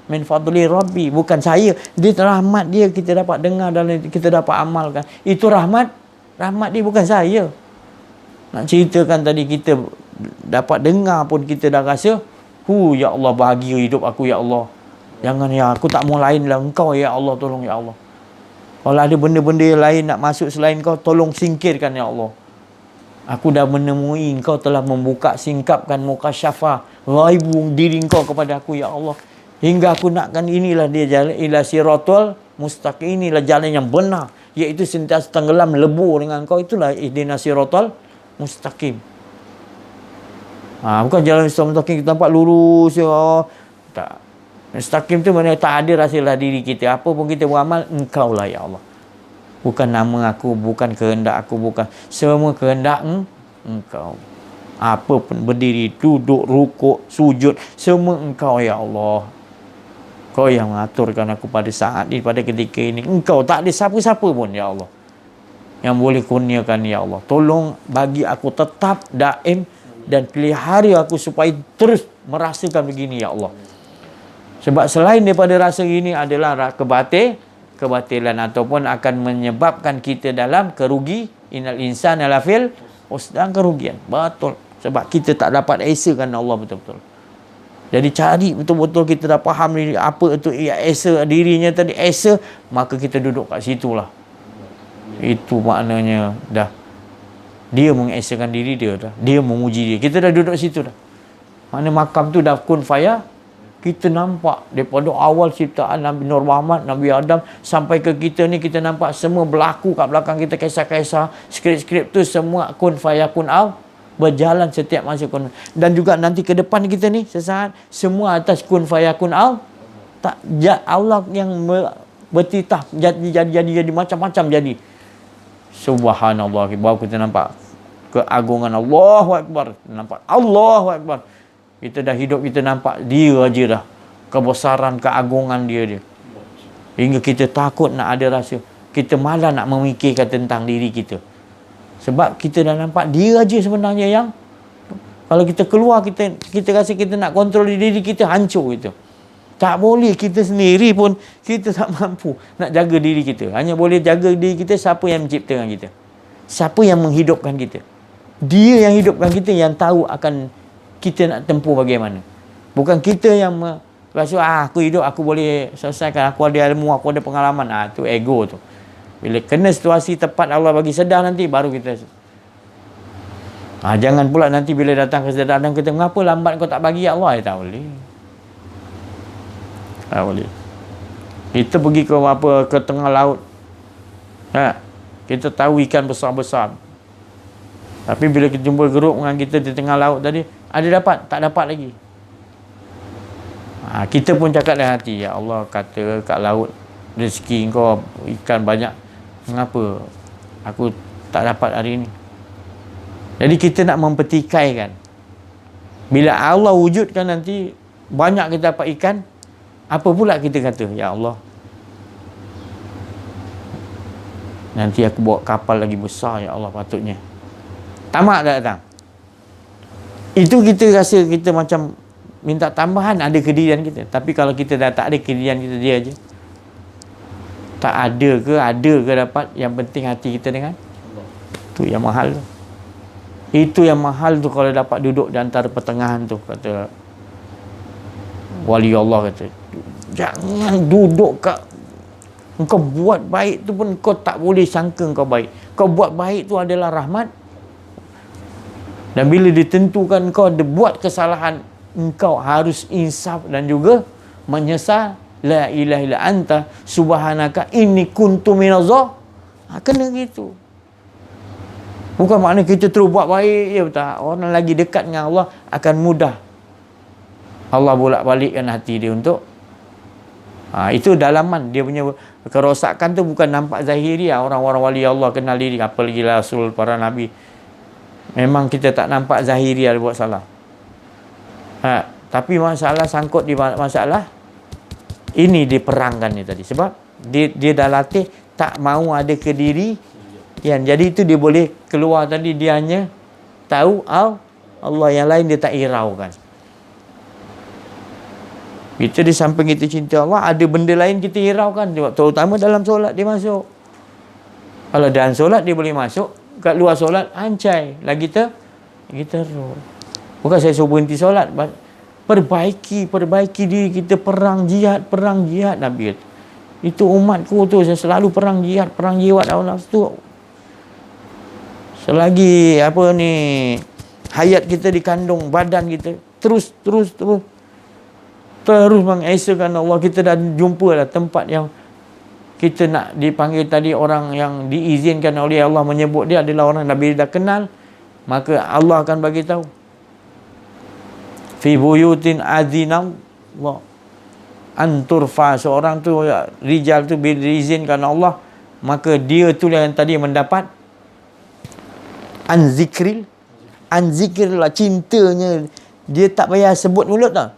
Min fadli Rabbi. Bukan saya. Dia rahmat dia, kita dapat dengar dan kita dapat amalkan. Itu rahmat dia, bukan saya. Nak ceritakan tadi, kita dapat dengar pun kita dah rasa, ya Allah, bahagia hidup aku ya Allah. Jangan ya, aku tak mau lain lah. Engkau ya Allah, tolong ya Allah. Kalau ada benda-benda lain nak masuk selain kau, tolong singkirkan ya Allah. Aku dah menemui engkau telah membuka, singkapkan mukasyafah ghaibu diri engkau kepada aku ya Allah. Hingga aku nakkan inilah dia jalan ila siratul mustaqim, inilah jalan yang benar, iaitu sentiasa tenggelam lebur dengan kau. Itulah ihdinas siratul mustaqim. Bukan jalan mustaqim kita nampak lurus ya. Tak. Mustaqim tu mana tak ada rasalah diri kita. Apa pun kita beramal, engkau lah ya Allah. Bukan nama aku, bukan kehendak aku, bukan. Semua kehendak engkau. Apa pun, berdiri, duduk, rukuk, sujud, semua engkau ya Allah. Kau yang mengaturkan aku pada saat ini, pada ketika ini. Engkau, tak ada siapa-siapa pun ya Allah yang boleh kurniakan ya Allah. Tolong bagi aku tetap daim dan pelihara aku supaya terus merasakan begini ya Allah. Sebab selain daripada rasa ini adalah kebatilan ataupun akan menyebabkan kita dalam kerugi. Innal insana lafil dan kerugian. Betul. Sebab kita tak dapat esakan Allah betul-betul. Jadi cari betul-betul kita dah faham ni apa itu esa dirinya tadi, esa, maka kita duduk kat situlah. Itu maknanya dah dia mengesakan diri dia dah. Dia memuji dia. Kita dah duduk situ dah. Mana makam tu dah kun faya. Kita nampak daripada awal ciptaan Nabi Nur Muhammad, Nabi Adam sampai ke kita ni, kita nampak semua berlaku kat belakang kita, kisah-kisah, skrip-skrip tu semua kun fayakun berjalan setiap masa kun. Dan juga nanti ke depan kita ni sesaat semua atas kun fayakun tak Allah yang bertitah jadi macam-macam jadi. Subhanallah. Baru kita nampak keagungan Allahu Akbar. Nampak Allahu Akbar. Kita dah hidup, kita nampak dia aja dah. Kebesaran, keagungan dia. Hingga kita takut nak ada rasa. Kita malah nak memikirkan tentang diri kita. Sebab kita dah nampak dia aja sebenarnya yang, kalau kita keluar, kita rasa kita nak kontrol diri kita, hancur gitu. Tak boleh, kita sendiri pun kita tak mampu nak jaga diri kita. Hanya boleh jaga diri kita siapa yang menciptakan kita, siapa yang menghidupkan kita. Dia yang hidupkan kita, yang tahu akan kita nak tempuh bagaimana. Bukan kita yang rasa aku hidup, aku boleh selesaikan, aku ada ilmu, aku ada pengalaman. Tu ego tu. Bila kena situasi tepat Allah bagi sedar, nanti baru kita jangan pula nanti bila datang kesedaran kita, mengapa lambat kau tak bagi ya Allah? Tak boleh. Tak boleh. Kita pergi ke tengah laut, kita tahu ikan besar-besar, tapi bila kita jumpa geruk dengan kita di tengah laut tadi, ada dapat? Tak dapat lagi. Kita pun cakap dalam hati, ya Allah, kata kat laut rezeki kau ikan banyak, mengapa aku tak dapat hari ini? Jadi kita nak mempetikaikan. Bila Allah wujudkan nanti banyak kita dapat ikan, apa pula kita kata, ya Allah, nanti aku bawa kapal lagi besar, ya Allah, patutnya. Tamak tak datang. Itu kita rasa kita macam minta tambahan, ada kedirian kita. Tapi kalau kita dah tak ada kedirian kita, dia aja. Tak ada ke dapat, yang penting hati kita dengan Allah. Itu yang mahal tu. Itu yang mahal tu, kalau dapat duduk di antara pertengahan tu, kata wali Allah, kata jangan duduk kat, engkau buat baik tu pun kau tak boleh sangka kau baik. Kau buat baik tu adalah rahmat. Dan bila ditentukan kau ada buat kesalahan, engkau harus insaf dan juga menyesal. La ilaha illa anta subhanaka inni kuntu minaz kena gitu. Bukan makna kita terus buat baik je, tak. Orang lagi dekat dengan Allah akan mudah Allah bolak-balikkan hati dia untuk itu dalaman dia punya. Kerosakan tu bukan nampak zahiri. Orang-orang wali Allah kenal diri, apalagi Rasul, para Nabi, memang kita tak nampak zahiri ada buat salah. Tapi masalah sangkut di masalah ini diperangkan ni tadi. Sebab dia dah latih tak mahu ada kediri yang, jadi itu dia boleh keluar tadi. Dia hanya tahu Allah, yang lain dia tak hiraukan. Kita di samping kita cinta Allah, ada benda lain kita hiraukan. Terutama dalam solat dia masuk. Kalau dalam solat dia boleh masuk, kat luar solat ancai lagi kita terus. Bukan saya suruh berhenti solat, perbaiki diri kita, perang jihad Nabi kata. Itu umatku tu, saya selalu perang jihad Allah tu. Selagi hayat kita dikandung badan kita, terus mengesakan Allah. Kita dah jumpa lah tempat yang kita nak dipanggil tadi, orang yang diizinkan oleh Allah menyebut dia adalah orang Nabi dah kenal, maka Allah akan bagi tahu. Fi buyutin adzinam Allah anturfa, seorang tu rijal tu bila diizinkan Allah, maka dia tu yang tadi mendapat anzikril lah, cintanya dia tak payah sebut mulut dah.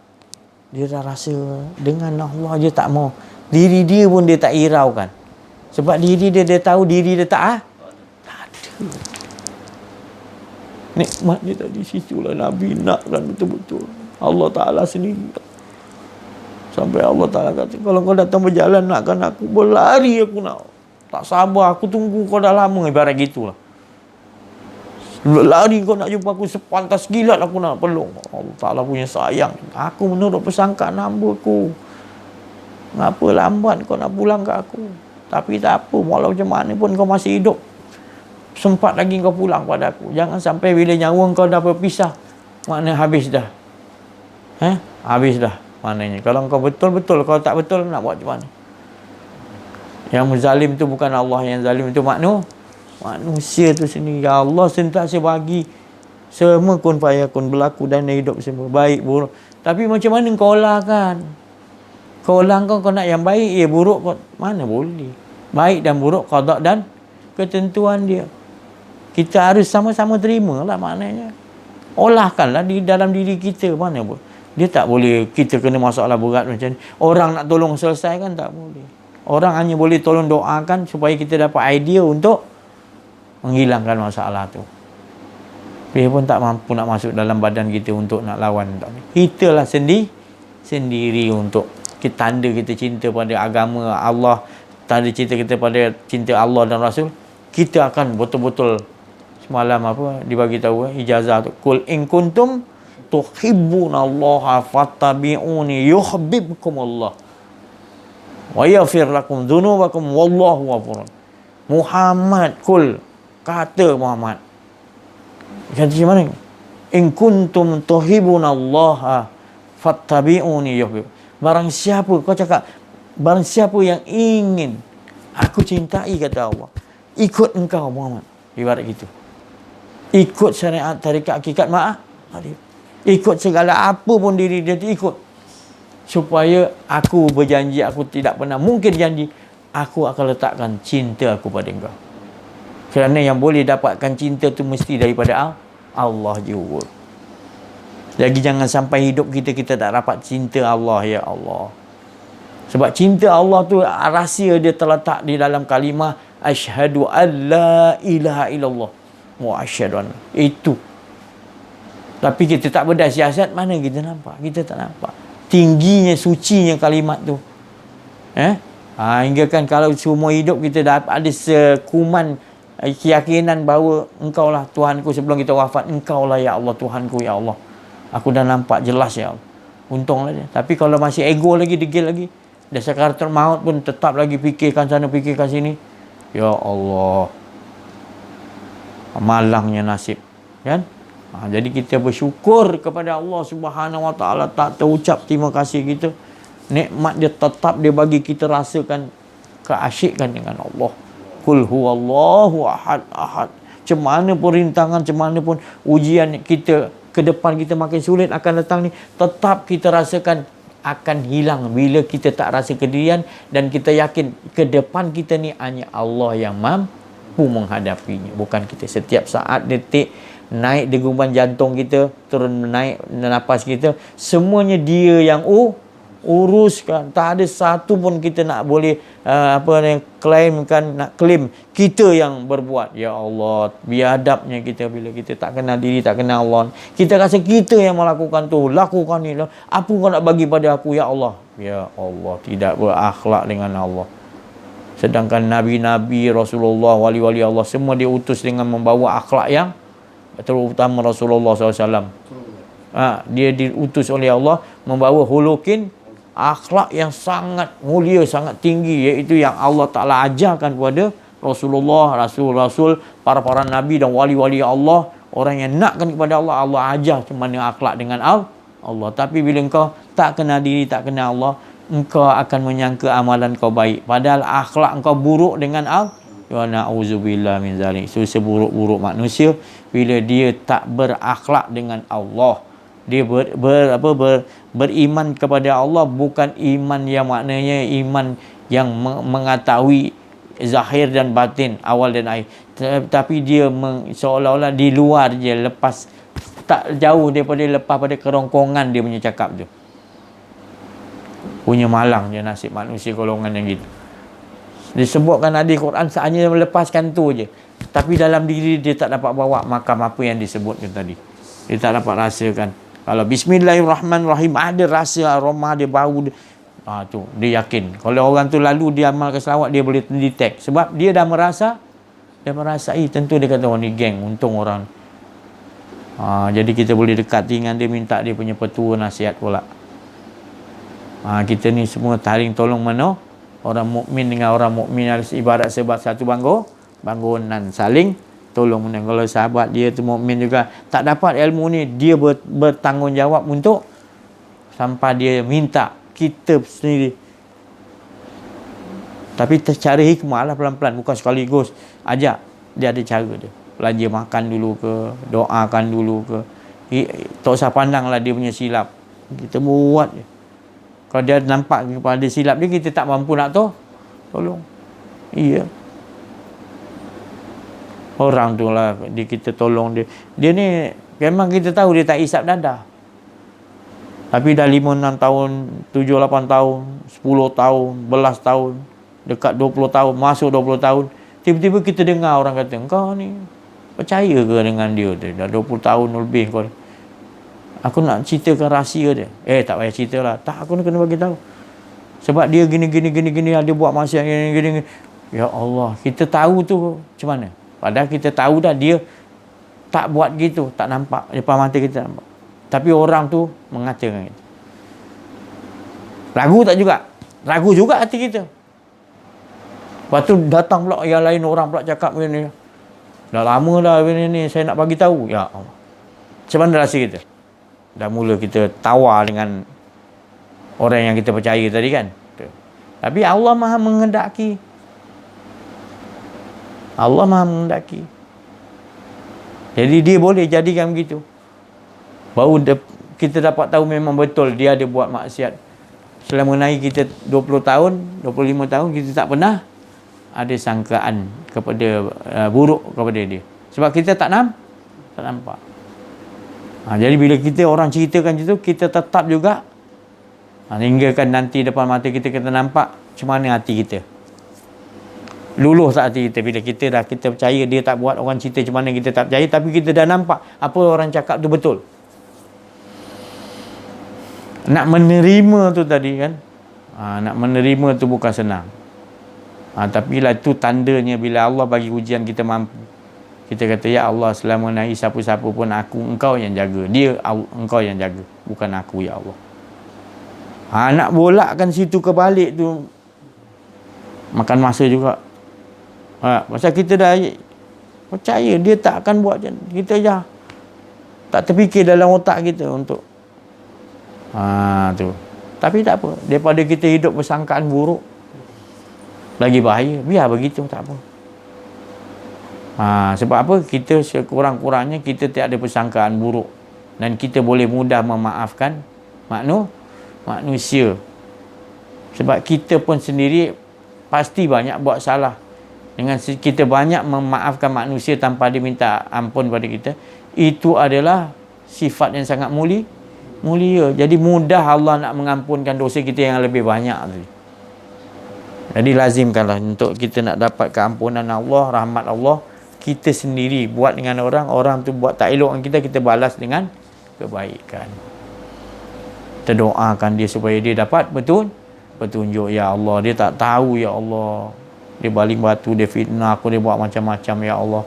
Dia dah rasa dengan Allah, dia tak mau. Diri dia pun dia tak hiraukan. Sebab diri dia tahu diri dia tak ada. Nikmat dia tadi situlah Nabi nakkan betul-betul. Allah Ta'ala sendiri. Sampai Allah Ta'ala kata, kalau kau datang berjalan nakkan aku, berlari aku nak. Tak sabar, aku tunggu kau dah lama. Ibarat gitulah. Lari kau nak jumpa aku, sepantas gilat aku nak peluk. Allah Ta'ala punya sayang. Aku menurut persangkaan hamba ku. Kenapa lambat kau nak pulang ke aku? Tapi tak apa, walau macam mana pun kau masih hidup, sempat lagi kau pulang pada aku. Jangan sampai bila nyawa kau dah berpisah, makna habis dah. Habis dah maknanya. Kalau kau betul-betul, kalau tak betul nak buat macam mana? Yang zalim tu bukan Allah, yang zalim tu manusia tu sendiri. Ya Allah sentiasa bagi semua kun fayakun, berlaku dan hidup semua, baik buruk. Tapi macam mana kau olahkan? Kau olah kau nak yang baik, buruk kau mana boleh. Baik dan buruk qada dan ketentuan dia. Kita harus sama-sama terima lah maknanya. Olahkanlah di dalam diri kita, mana boleh. Dia tak boleh kita kena masalah berat macam ni. Orang nak tolong selesaikan tak boleh. Orang hanya boleh tolong doakan supaya kita dapat idea untuk menghilangkan masalah tu. Dia pun tak mampu nak masuk dalam badan kita untuk nak lawan. Kita lah sendiri untuk kita tanda kita cinta pada agama Allah, tanda cinta kita pada cinta Allah dan Rasul. Kita akan betul-betul, semalam apa dibagi tahu ijazah tu, kul in kuntum tuhibbunallaha fattabi'uni yuhibbukumullah wa yaghfir lakum dzunubakum wallahu ghafurun. Muhammad, kul, kata Muhammad, kata macam mana? In kuntum tuhibbunallaha fattabi'uni yuhibbukum. Barang siapa, kau cakap, barang siapa yang ingin aku cintai, kata Allah, ikut engkau Muhammad. Ibarat gitu. Ikut syariat tarikat hakikat ikut segala apa pun diri dia tu ikut. Supaya aku berjanji, aku tidak pernah mungkin janji, aku akan letakkan cinta aku pada engkau. Kerana yang boleh dapatkan cinta tu mesti daripada Allah juga. Lagi jangan sampai hidup kita tak dapat cinta Allah, ya Allah. Sebab cinta Allah tu rahsia dia terletak di dalam kalimah asyhadu an la ilaha illallah wa asyhadu an. Itu. Tapi kita tak berdasiasat, mana kita nampak? Kita tak nampak tingginya, sucinya kalimat tu. Hingga kan kalau semua hidup kita dah ada sekuman keyakinan bahawa engkau lah Tuhanku sebelum kita wafat. Engkau lah ya Allah Tuhanku, ya Allah. Aku dah nampak jelas, ya Allah. Untunglah dia. Tapi kalau masih ego lagi, degil lagi, dah sakaratul maut pun tetap lagi fikirkan sana, fikirkan sini. Ya Allah. Malangnya nasib. Kan? Jadi kita bersyukur kepada Allah Subhanahu Wa Taala, tak terucap terima kasih kita. Nikmat dia tetap dia bagi kita rasakan keasyikan dengan Allah. Qul huwallahu ahad ahad. Macam mana pun rintangan, macam mana pun ujian kita ke depan kita makin sulit akan datang ni, tetap kita rasakan akan hilang bila kita tak rasa kedirian dan kita yakin ke depan kita ni hanya Allah yang mampu menghadapinya, bukan kita. Setiap saat, detik, naik deguman jantung kita, turun naik nafas kita, semuanya dia yang uruskan. Tak ada satu pun kita nak boleh claim kita yang berbuat. Ya Allah, biadabnya kita bila kita tak kenal diri, tak kenal Allah. Kita rasa kita yang melakukan tu, lakukan ni. Apa kau nak bagi pada aku, ya Allah? Ya Allah, tidak berakhlak dengan Allah. Sedangkan Nabi-Nabi, Rasulullah, wali-wali Allah, semua diutus dengan membawa akhlak yang terutama Rasulullah SAW. Dia diutus oleh Allah membawa hulukin, akhlak yang sangat mulia, sangat tinggi, iaitu yang Allah Ta'ala ajarkan kepada Rasulullah, Rasul-Rasul, para-para Nabi dan wali-wali Allah. Orang yang nakkan kepada Allah, Allah ajar macam mana akhlak dengan Allah. Tapi bila engkau tak kenal diri, tak kenal Allah, engkau akan menyangka amalan kau baik, padahal akhlak engkau buruk dengan Allah. Wa na'udzubillah min zalik. So, seburuk-buruk manusia bila dia tak berakhlak dengan Allah. Dia beriman kepada Allah, bukan iman yang maknanya iman yang mengetahui zahir dan batin, awal dan akhir. Tapi dia seolah-olah di luar je, lepas, tak jauh daripada lepas pada kerongkongan dia punya cakap tu. Punya malang je nasib manusia golongan yang gitu. Disebutkan ada Quran hanya melepaskan tu je, tapi dalam diri dia tak dapat bawa makam apa yang disebutkan tadi. Dia tak dapat rasakan. Kalau bismillahirrahmanirrahim ada rasa aroma dia, bau dia, tu dia yakin. Kalau orang tu lalu dia amalkan selawat, dia boleh detect sebab dia dah merasai. Tentu dia kata, oh ni geng, untung orang. Jadi kita boleh dekat dengan dia, minta dia punya petua nasihat pula. Kita ni semua taring tolong mana orang mukmin dengan orang mukmin harus ibarat sebab satu bangunan, saling tolong menang. Kalau sahabat dia tu mukmin juga tak dapat ilmu ni, dia bertanggungjawab untuk sampai dia minta kita sendiri. Tapi cara hikmah lah, pelan-pelan, bukan sekaligus ajak. Dia ada cara dia. Belanja makan dulu ke, doakan dulu ke. Tak usah pandang lah dia punya silap, kita buat je. Kalau dia nampak kepada silap dia, kita tak mampu nak tolong. Iya. Orang tu lah kita tolong dia. Dia ni memang kita tahu dia tak isap dadah. Tapi dah 5-6 tahun, 7-8 tahun, 10 tahun, 11 tahun, dekat 20 tahun, masuk 20 tahun, Tiba-tiba kita dengar orang kata, kau ni percaya ke dengan dia tu? Dah 20 tahun lebih kau. Aku nak ceritakan rahsia dia. Tak payah cerita lah. Tak, aku nak kena bagi tahu. Sebab dia gini, ada buat maksiat gini. Ya Allah, kita tahu tu macam mana? Padahal kita tahu dah dia tak buat gitu, tak nampak. Depan mata kita nampak. Tapi orang tu mengatakan itu. Ragu tak juga? Ragu juga hati kita. Lepas tu datang pula yang lain, orang pula cakap begini. Dah lama dah ni saya nak bagi tahu. Ya Allah. Macam mana rasa kita? Dah mula kita tawar dengan orang yang kita percaya tadi kan. Tapi Allah Maha menghendaki. Allah Maha menghendaki. Jadi dia boleh jadikan begitu. Baru kita dapat tahu memang betul dia ada buat maksiat. Selama naik kita 20 tahun, 25 tahun kita tak pernah ada sangkaan kepada buruk kepada dia. Sebab kita tak nampak. Jadi bila kita orang ceritakan itu, kita tetap juga hinggakan nanti depan mata kita nampak macam mana hati kita. Luluh tak hati kita bila kita percaya dia tak buat, orang cerita macam mana kita tak percaya, tapi kita dah nampak apa orang cakap tu betul. Nak menerima tu tadi kan, nak menerima tu bukan senang. Tapi lah tu tandanya bila Allah bagi ujian kita mampu. Kita kata, ya Allah, selama naik siapa-siapa pun engkau yang jaga. Engkau yang jaga, bukan aku, ya Allah. Nak bolakkan situ ke balik tu makan masa juga. Pasal kita dah percaya dia tak akan buat macam kita je. Tak terfikir dalam otak kita untuk tu. Tapi tak apa, daripada kita hidup bersangkaan buruk lagi bahaya, biar begitu, tak apa. Sebab apa? Kita sekurang-kurangnya kita tak ada persangkaan buruk dan kita boleh mudah memaafkan manusia. Sebab kita pun sendiri pasti banyak buat salah. Dengan kita banyak memaafkan manusia tanpa dia minta ampun pada kita, itu adalah sifat yang sangat mulia. Jadi mudah Allah nak mengampunkan dosa kita yang lebih banyak tadi. Jadi lazimkanlah untuk kita nak dapat keampunan Allah, rahmat Allah, kita sendiri buat dengan orang tu buat tak elok dengan kita balas dengan kebaikan. Kita doakan dia supaya dia dapat petunjuk. Ya Allah, dia tak tahu, ya Allah. Dia baling batu, dia fitnah aku, dia buat macam-macam, ya Allah.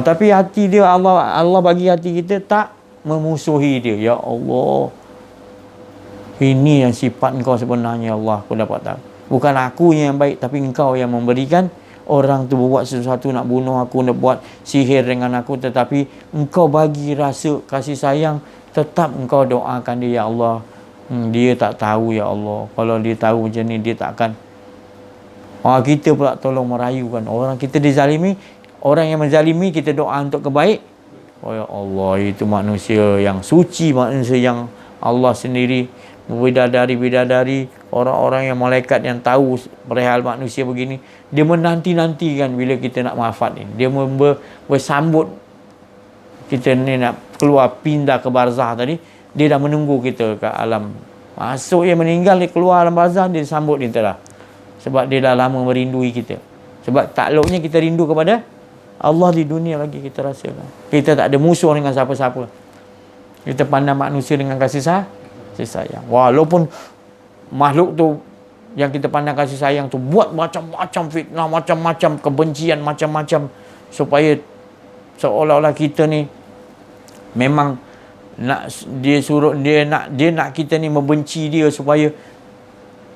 Tapi hati dia, Allah bagi hati kita tak memusuhi dia. Ya Allah, ini yang sifat engkau sebenarnya, Allah, aku dapat tahu. Bukan aku yang baik, tapi engkau yang memberikan orang tu berbuat sesuatu nak bunuh aku, nak buat sihir dengan aku, tetapi engkau bagi rasa kasih sayang, tetap engkau doakan dia, ya Allah. Dia tak tahu, ya Allah. Kalau dia tahu macam ni, dia tak akan. Kita pula tolong merayukan orang kita dizalimi. Orang yang menzalimi kita doa untuk kebaik. Ya Allah, itu manusia yang suci, manusia yang Allah sendiri bidadari, orang-orang yang malaikat yang tahu perihal manusia begini, dia menanti-nantikan bila kita nak wafat ni. Dia bersambut kita ni nak keluar pindah ke barzah tadi, dia dah menunggu kita ke alam. Masuk dia meninggal, dia keluar alam barzah, dia sambut kita dah. Sebab dia dah lama merindui kita. Sebab takluknya kita rindu kepada Allah di dunia lagi, kita rasakan. Kita tak ada musuh dengan siapa-siapa. Kita pandang manusia dengan kasih sayang. Walaupun makhluk tu yang kita pandang kasih sayang tu buat macam-macam fitnah, macam-macam kebencian, macam-macam, supaya seolah-olah kita ni memang nak dia suruh dia nak kita ni membenci dia supaya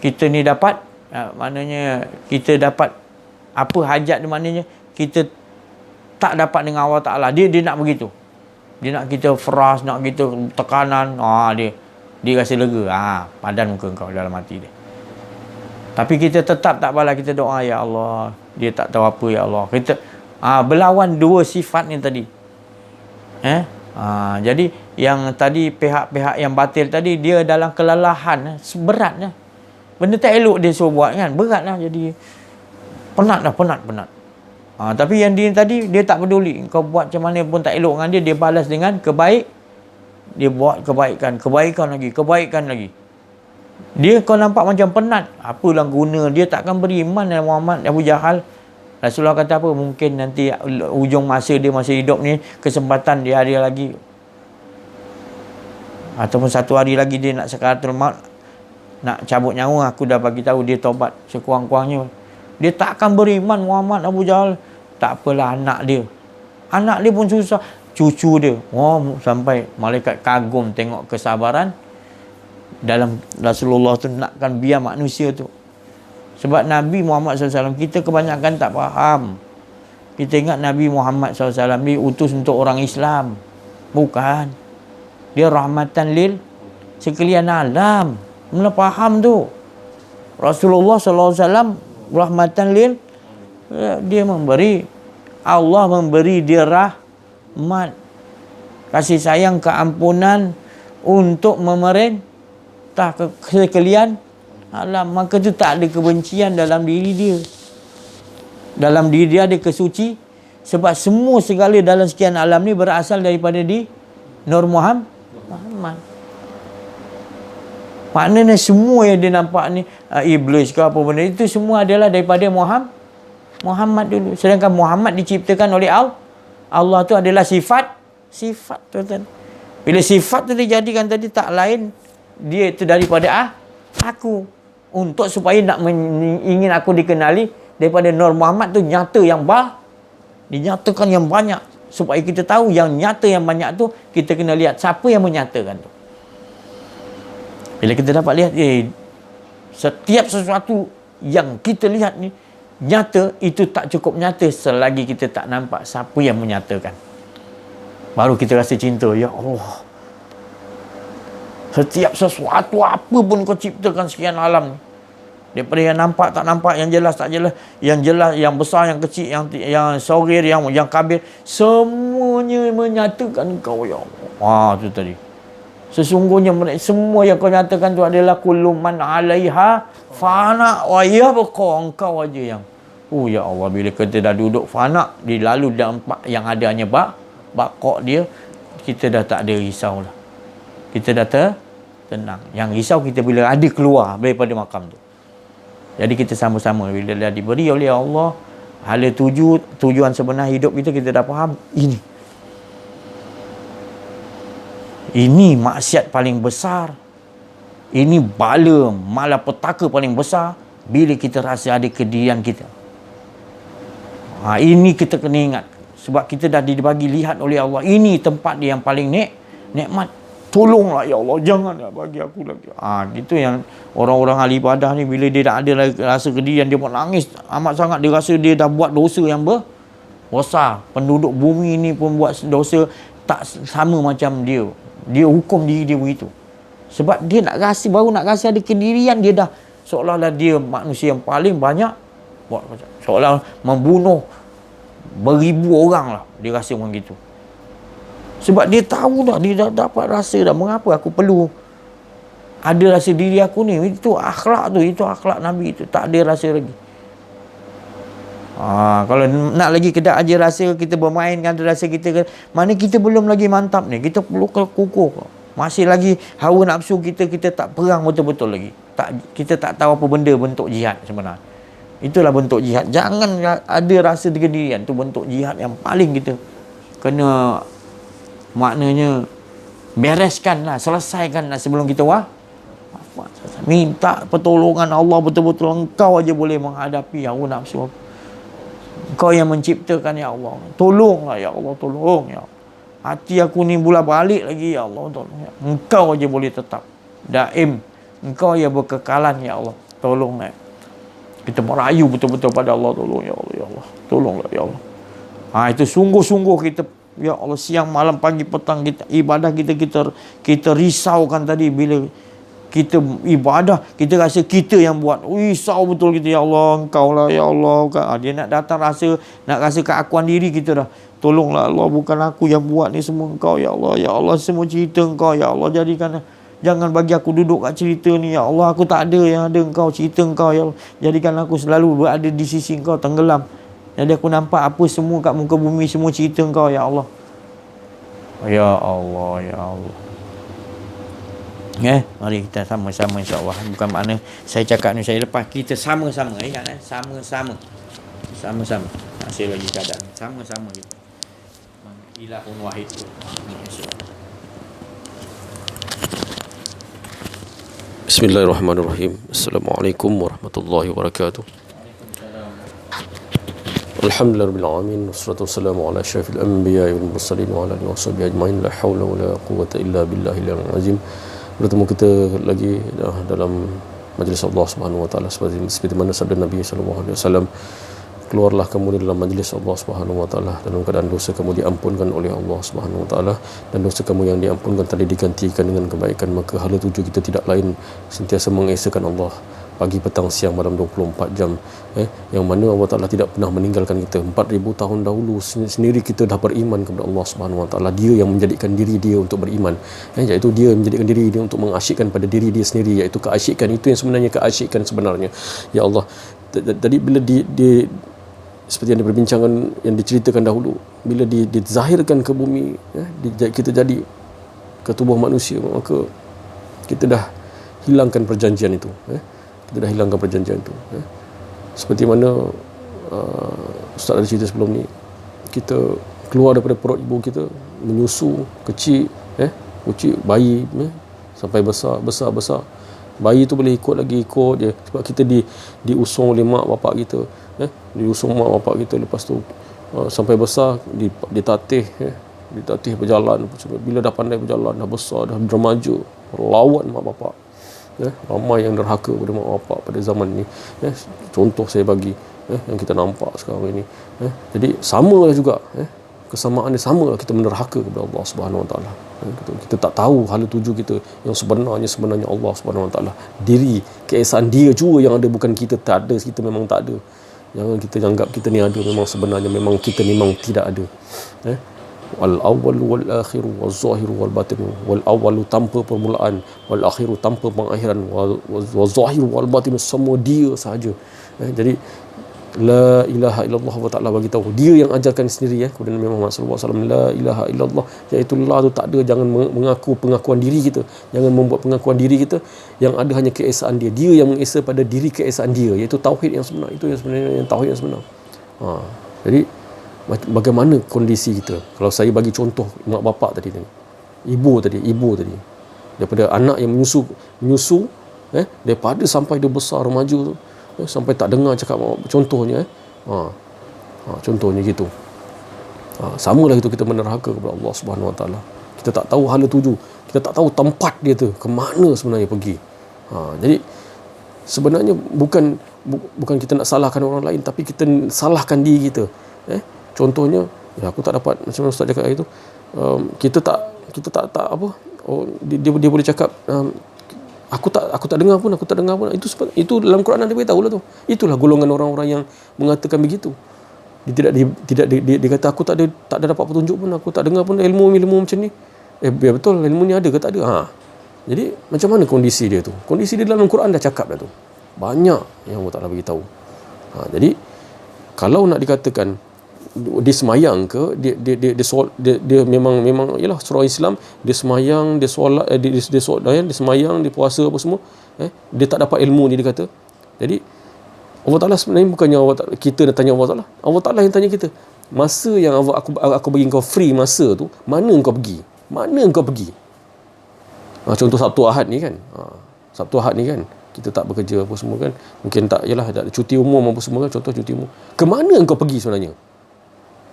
kita ni dapat maknanya kita dapat apa hajat, maknanya kita tak dapat dengan Allah Ta'ala. Dia nak begitu. Dia nak kita fras, nak kita tekanan. Dia rasa lega. Padan muka kau dalam hati dia. Tapi kita tetap tak balas, kita doa, ya Allah, dia tak tahu apa, ya Allah. Kita berlawan dua sifat ni tadi. Jadi yang tadi pihak-pihak yang batil tadi, dia dalam kelelahan, beratnya. Benda tak elok dia suruh buat kan, beratlah, jadi penat. Tapi yang dia tadi, dia tak peduli. Kau buat macam mana pun tak elok dengan dia, dia balas dengan dia buat kebaikan lagi. Dia kau nampak macam penat. Apalah guna, dia takkan beriman dengan Muhammad, Abu Jahal. Rasulullah kata apa? Mungkin nanti ujung masa dia masih hidup ni, kesempatan dia ada lagi. Ataupun satu hari lagi dia nak sakaratul maut, nak cabut nyawa, aku dah bagi tahu dia taubat sekurang-kurangnya. Dia tak akan beriman Muhammad Abu Jahal. Tak apalah anak dia. Anak dia pun susah. Cucu dia. Oh, sampai malaikat kagum tengok kesabaran dalam Rasulullah tu, nakkan biar manusia tu. Sebab Nabi Muhammad SAW, kita kebanyakan tak faham. Kita ingat Nabi Muhammad SAW diutus untuk orang Islam. Bukan. Dia rahmatan lil sekalian alam. Mula faham tu. Rasulullah SAW rahmatan lil, dia memberi, Allah memberi dia rahmat, kasih sayang, keampunan untuk memerintah sekalian alam. Maka tu tak ada kebencian dalam diri dia. Dalam diri dia ada kesuci. Sebab semua segala dalam sekian alam ni berasal daripada Nur Muhammad. Maknanya semua yang dia nampak ni, iblis ke apa benda, itu semua adalah daripada Muhammad dulu. Sedangkan Muhammad diciptakan oleh Allah. Allah tu adalah sifat tuan-tuan. Bila sifat tu dijadikan tadi, tak lain dia itu daripada aku. Untuk supaya nak ingin aku dikenali, daripada Nur Muhammad tu nyata yang dinyatakan yang banyak. Supaya kita tahu yang nyata yang banyak tu, kita kena lihat siapa yang menyatakan tu. Bila kita dapat lihat, setiap sesuatu yang kita lihat ni nyata, itu tak cukup nyata selagi kita tak nampak siapa yang menyatakan. Baru kita rasa cinta. Ya Allah, setiap sesuatu apa pun kau ciptakan sekian alam ni, daripada yang nampak tak nampak, yang jelas tak jelas, yang jelas, yang besar, yang kecil, yang saghir, yang kabir, semuanya menyatakan kau, ya Allah. Tu tadi. Sesungguhnya semua yang kau nyatakan tu adalah kullu man 'alaiha fana wa yabqa, engkau aja yang. Ya Allah, bila kita dah duduk fana, lalu yang ada hanya baqa dia, kita dah tak ada risau lah. Kita dah tenang. Yang risau kita bila ada keluar daripada makam tu. Jadi kita sama-sama bila dah diberi oleh Allah hala tujuan sebenar hidup kita dah faham. Ini maksiat paling besar. Ini bala malapetaka paling besar bila kita rasa ada kedirian kita. Ini kita kena ingat. Sebab kita dah dibagi lihat oleh Allah. Ini tempat dia yang paling nikmat. Tolonglah ya Allah, janganlah bagi aku lagi. Itu yang orang-orang ahli ibadah ni, bila dia dah ada rasa kedirian, dia pun nangis amat sangat. Dia rasa dia dah buat dosa yang besar. Penduduk bumi ni pun buat dosa tak sama macam dia. Dia hukum diri dia begitu. Sebab dia baru nak rasa ada kedirian, dia dah seolah-olah dia manusia yang paling banyak buat macam, seolah membunuh beribu orang lah. Dia rasa macam gitu. Sebab dia tahu dah, dia dah dapat rasa dah, mengapa aku perlu ada rasa diri aku ni. Itu akhlak tu, itu akhlak Nabi tu. Tak ada rasa lagi. Kalau nak lagi kita aja rasa, kita bermain kan rasa kita, mana kita belum lagi mantap ni. Kita perlu kukuh. Masih lagi hawa nafsu kita tak perang betul-betul lagi. Kita tak tahu apa benda bentuk jihad sebenarnya. Itulah bentuk jihad. Jangan ada rasa kedirian. Tu bentuk jihad yang paling kita kena, maknanya bereskanlah, selesaikanlah sebelum kita minta pertolongan Allah betul-betul. Engkau aja boleh menghadapi hawa nafsu. Engkau yang menciptakan ya Allah. Tolonglah ya Allah, tolong ya Allah. Hati aku ni bola balik lagi ya Allah, tolong ya. Engkau aja boleh tetap daim. Engkau yang berkekalan ya Allah. Tolonglah. Kita merayu betul-betul pada Allah. Tolong ya Allah, ya Allah. Tolonglah ya Allah. Itu sungguh-sungguh kita, ya Allah, siang malam pagi petang kita ibadah, kita risaukan tadi. Bila kita ibadah, kita rasa kita yang buat. Risau betul kita, ya Allah, engkau lah ya Allah. Dia nak datang nak rasa keakuan diri kita dah. Tolonglah Allah, bukan aku yang buat ni semua, engkau ya Allah. Ya Allah, semua cerita engkau ya Allah. Jangan bagi aku duduk kat cerita ni ya Allah. Aku tak ada, yang ada engkau, cerita engkau ya Allah. Jadikan aku selalu berada di sisi engkau, tenggelam. Jadi aku nampak apa semua kat muka bumi, semua cerita engkau ya Allah. Ya Allah, ya Allah. Mari kita sama-sama insya-Allah. Bukan makna saya cakap ni saya lepas, kita sama-sama, ingat sama-sama. Sama-sama. Masih lagi keadaan sama-sama kita. Ilahun wahid tu. Bismillahirrahmanirrahim. Assalamualaikum warahmatullahi wabarakatuh. Alhamdulillahirrahmanirrahim. Wassalatu wassalamu ala asyrafil anbiya wal mursalin wa ala alihi washabihi ajmain. La haula wa la quwwata illa billahil azim. Bertemu kita lagi dalam majlis Allah Subhanahu wa taala seperti mana sabda Nabi sallallahu alaihi wasallam, keluarlah kamu dalam majlis Allah Subhanahu wa taala dalam keadaan dosa kamu diampunkan oleh Allah Subhanahu wa taala, dan dosa kamu yang diampunkan tadi digantikan dengan kebaikan. Maka hala tuju kita tidak lain sentiasa mengesakan Allah pagi, petang, siang, malam 24 jam, yang mana Allah Taala tidak pernah meninggalkan kita. 4000 tahun dahulu sendiri kita dah beriman kepada Allah Subhanahu wa taala. Dia yang menjadikan diri dia untuk beriman, iaitu dia menjadikan diri dia untuk mengasyikkan pada diri dia sendiri, iaitu keasyikan. Itu yang sebenarnya keasyikan sebenarnya. Ya Allah, tadi bila seperti yang diperbincangan, yang diceritakan dahulu, bila dizahirkan ke bumi, kita jadi ke tubuh manusia, maka kita dah hilangkan perjanjian itu. Kita dah hilangkan perjanjian itu. Seperti mana Ustaz ada cerita sebelum ni, kita keluar daripada perut ibu kita, menyusu kecil, kecil bayi, sampai besar. Bayi tu boleh ikut je, sebab kita diusung oleh mak bapak kita, diusung mak bapak kita. Lepas tu sampai besar, ditatih berjalan. Bila dah pandai berjalan, dah besar, dah remaja, lawan mak bapak. Ramai yang derhaka pada mak bapak pada zaman ni. Contoh saya bagi, yang kita nampak sekarang ini. Jadi sama lah juga, kesamaan dia sama lah, kita menderhaka kepada Allah Subhanahu wa taala. Kita tak tahu hala tuju kita yang sebenarnya Allah Subhanahu wa taala. Diri keesaan dia juga yang ada, bukan kita tak ada, kita memang tak ada. Jangan kita anggap kita ni ada, memang sebenarnya memang kita memang tidak ada. Wal awwalu wal akhiru wal zahiru wal batinu. Wal awwalu tanpa permulaan, wal akhiru tanpa pengakhiran, wal zahiru wal batinu, semua dia sahaja. Jadi la ilaha illallah, Allah Ta'ala bagi tahu, dia yang ajarkan sendiri, kepada Nabi Muhammad sallallahu alaihi wasallam, la ilaha illallah, iaitu Allah tu tak ada. Jangan mengaku pengakuan diri kita, jangan membuat pengakuan diri kita, yang ada hanya keesaan dia. Dia yang mengesa pada diri keesaan dia, iaitu tauhid yang sebenar. Itu yang sebenarnya yang tauhid yang sebenar. Jadi bagaimana kondisi kita? Kalau saya bagi contoh mak bapak tadi, ibu tadi, daripada anak yang menyusu, daripada sampai dia besar remaja tu, sampai tak dengar cakap contohnya, contohnya gitu. Samalah itu kita menerhaka kepada Allah Subhanahu wa taala. Kita tak tahu hala tuju, kita tak tahu tempat dia tu ke mana sebenarnya pergi. Jadi sebenarnya bukan kita nak salahkan orang lain, tapi kita salahkan diri kita. Contohnya, aku tak dapat, macam mana Ustaz cakap itu, kita tak apa, dia boleh cakap, aku tak dengar pun. Itu dalam Quran dia beritahu lah tu. Itulah golongan orang-orang yang mengatakan begitu. Dia kata aku tak ada dapat petunjuk pun, aku tak dengar pun ilmu macam ni. Ya betul, ilmu ni ada ke tak ada? Jadi macam mana kondisi dia tu? Kondisi dia dalam Quran dah cakap dah tu. Banyak yang Allah Taala bagi tahu. Jadi kalau nak dikatakan dia semayang ke, dia memang yalah surah Islam, dia semayang, dia solat, dia semayang, dia puasa apa semua, dia tak dapat ilmu ni, dia kata. Jadi Allah Taala sebenarnya bukannya kita nak tanya Allah Taala yang tanya kita. Masa yang aku bagi kau free masa tu, mana engkau pergi? Contoh Sabtu Ahad ni kan, kita tak bekerja apa semua kan, mungkin tak, yalah, tak cuti umum apa semua kan, contoh cuti umum. Ke mana engkau pergi sebenarnya?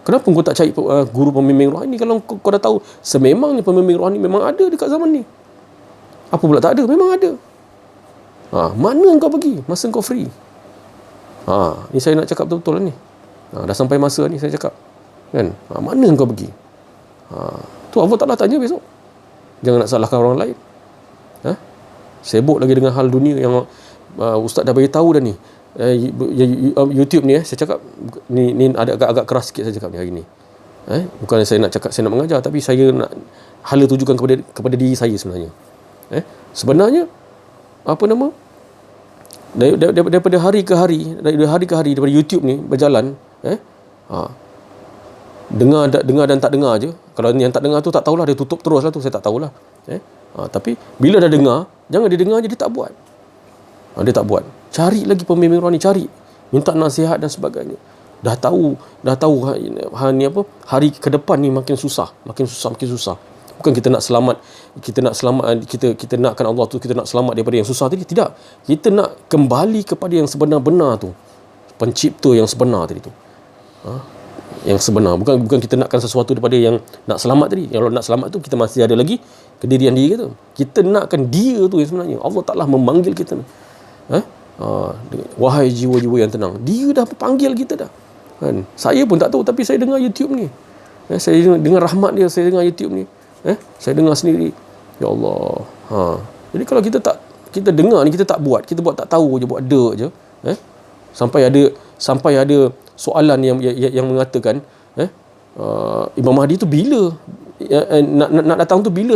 Kenapa kau tak cari guru pembimbing rohani kalau kau dah tahu sememangnya pembimbing rohani memang ada dekat zaman ni? Apa pula tak ada? Memang ada. Mana engkau pergi masa engkau free? Ni saya nak cakap betul-betul lah ni. Dah sampai masa ni saya cakap, kan? Mana engkau pergi? Tu Allah Ta'ala tanya besok. Jangan nak salahkan orang lain. Sibuk lagi dengan hal dunia yang Ustaz dah beritahu dah ni. YouTube ni, saya cakap ni ada agak keras sikit saya cakap ni hari ni. Bukan saya nak cakap saya nak mengajar, tapi saya nak hala tujukan kepada diri saya sebenarnya. Sebenarnya daripada hari ke hari, daripada YouTube ni berjalan, dengar dan tak dengar je. Kalau yang tak dengar tu tak tahulah, dia tutup terus lah tu, saya tak tahulah. Tapi bila dah dengar, jangan dia dengar je dia tak buat. Cari lagi pembimbing rohani, cari, minta nasihat dan sebagainya. dah tahu ni apa, hari ke depan ni makin susah. Bukan kita nak selamat, kita nakkan Allah tu, kita nak selamat daripada yang susah tadi. Tidak. Kita nak kembali kepada yang sebenar-benar tu. Pencipta yang sebenar tadi tu. Yang sebenar. Bukan kita nakkan sesuatu daripada yang nak selamat tadi. Kalau nak selamat tu, kita masih ada lagi kedirian diri kita. Kita nakkan dia tu yang sebenarnya. Allah Ta'ala memanggil kita. Wahai jiwa-jiwa yang tenang. Dia dah panggil kita dah. Kan? Saya pun tak tahu, tapi saya dengar YouTube ni. Saya dengar rahmat dia, saya dengar YouTube ni. Saya dengar sendiri. Ya Allah. Jadi kalau kita dengar ni, kita tak buat. Kita buat tak tahu je, buat dek je. Sampai ada soalan yang mengatakan Imam Mahdi tu bila nak datang tu bila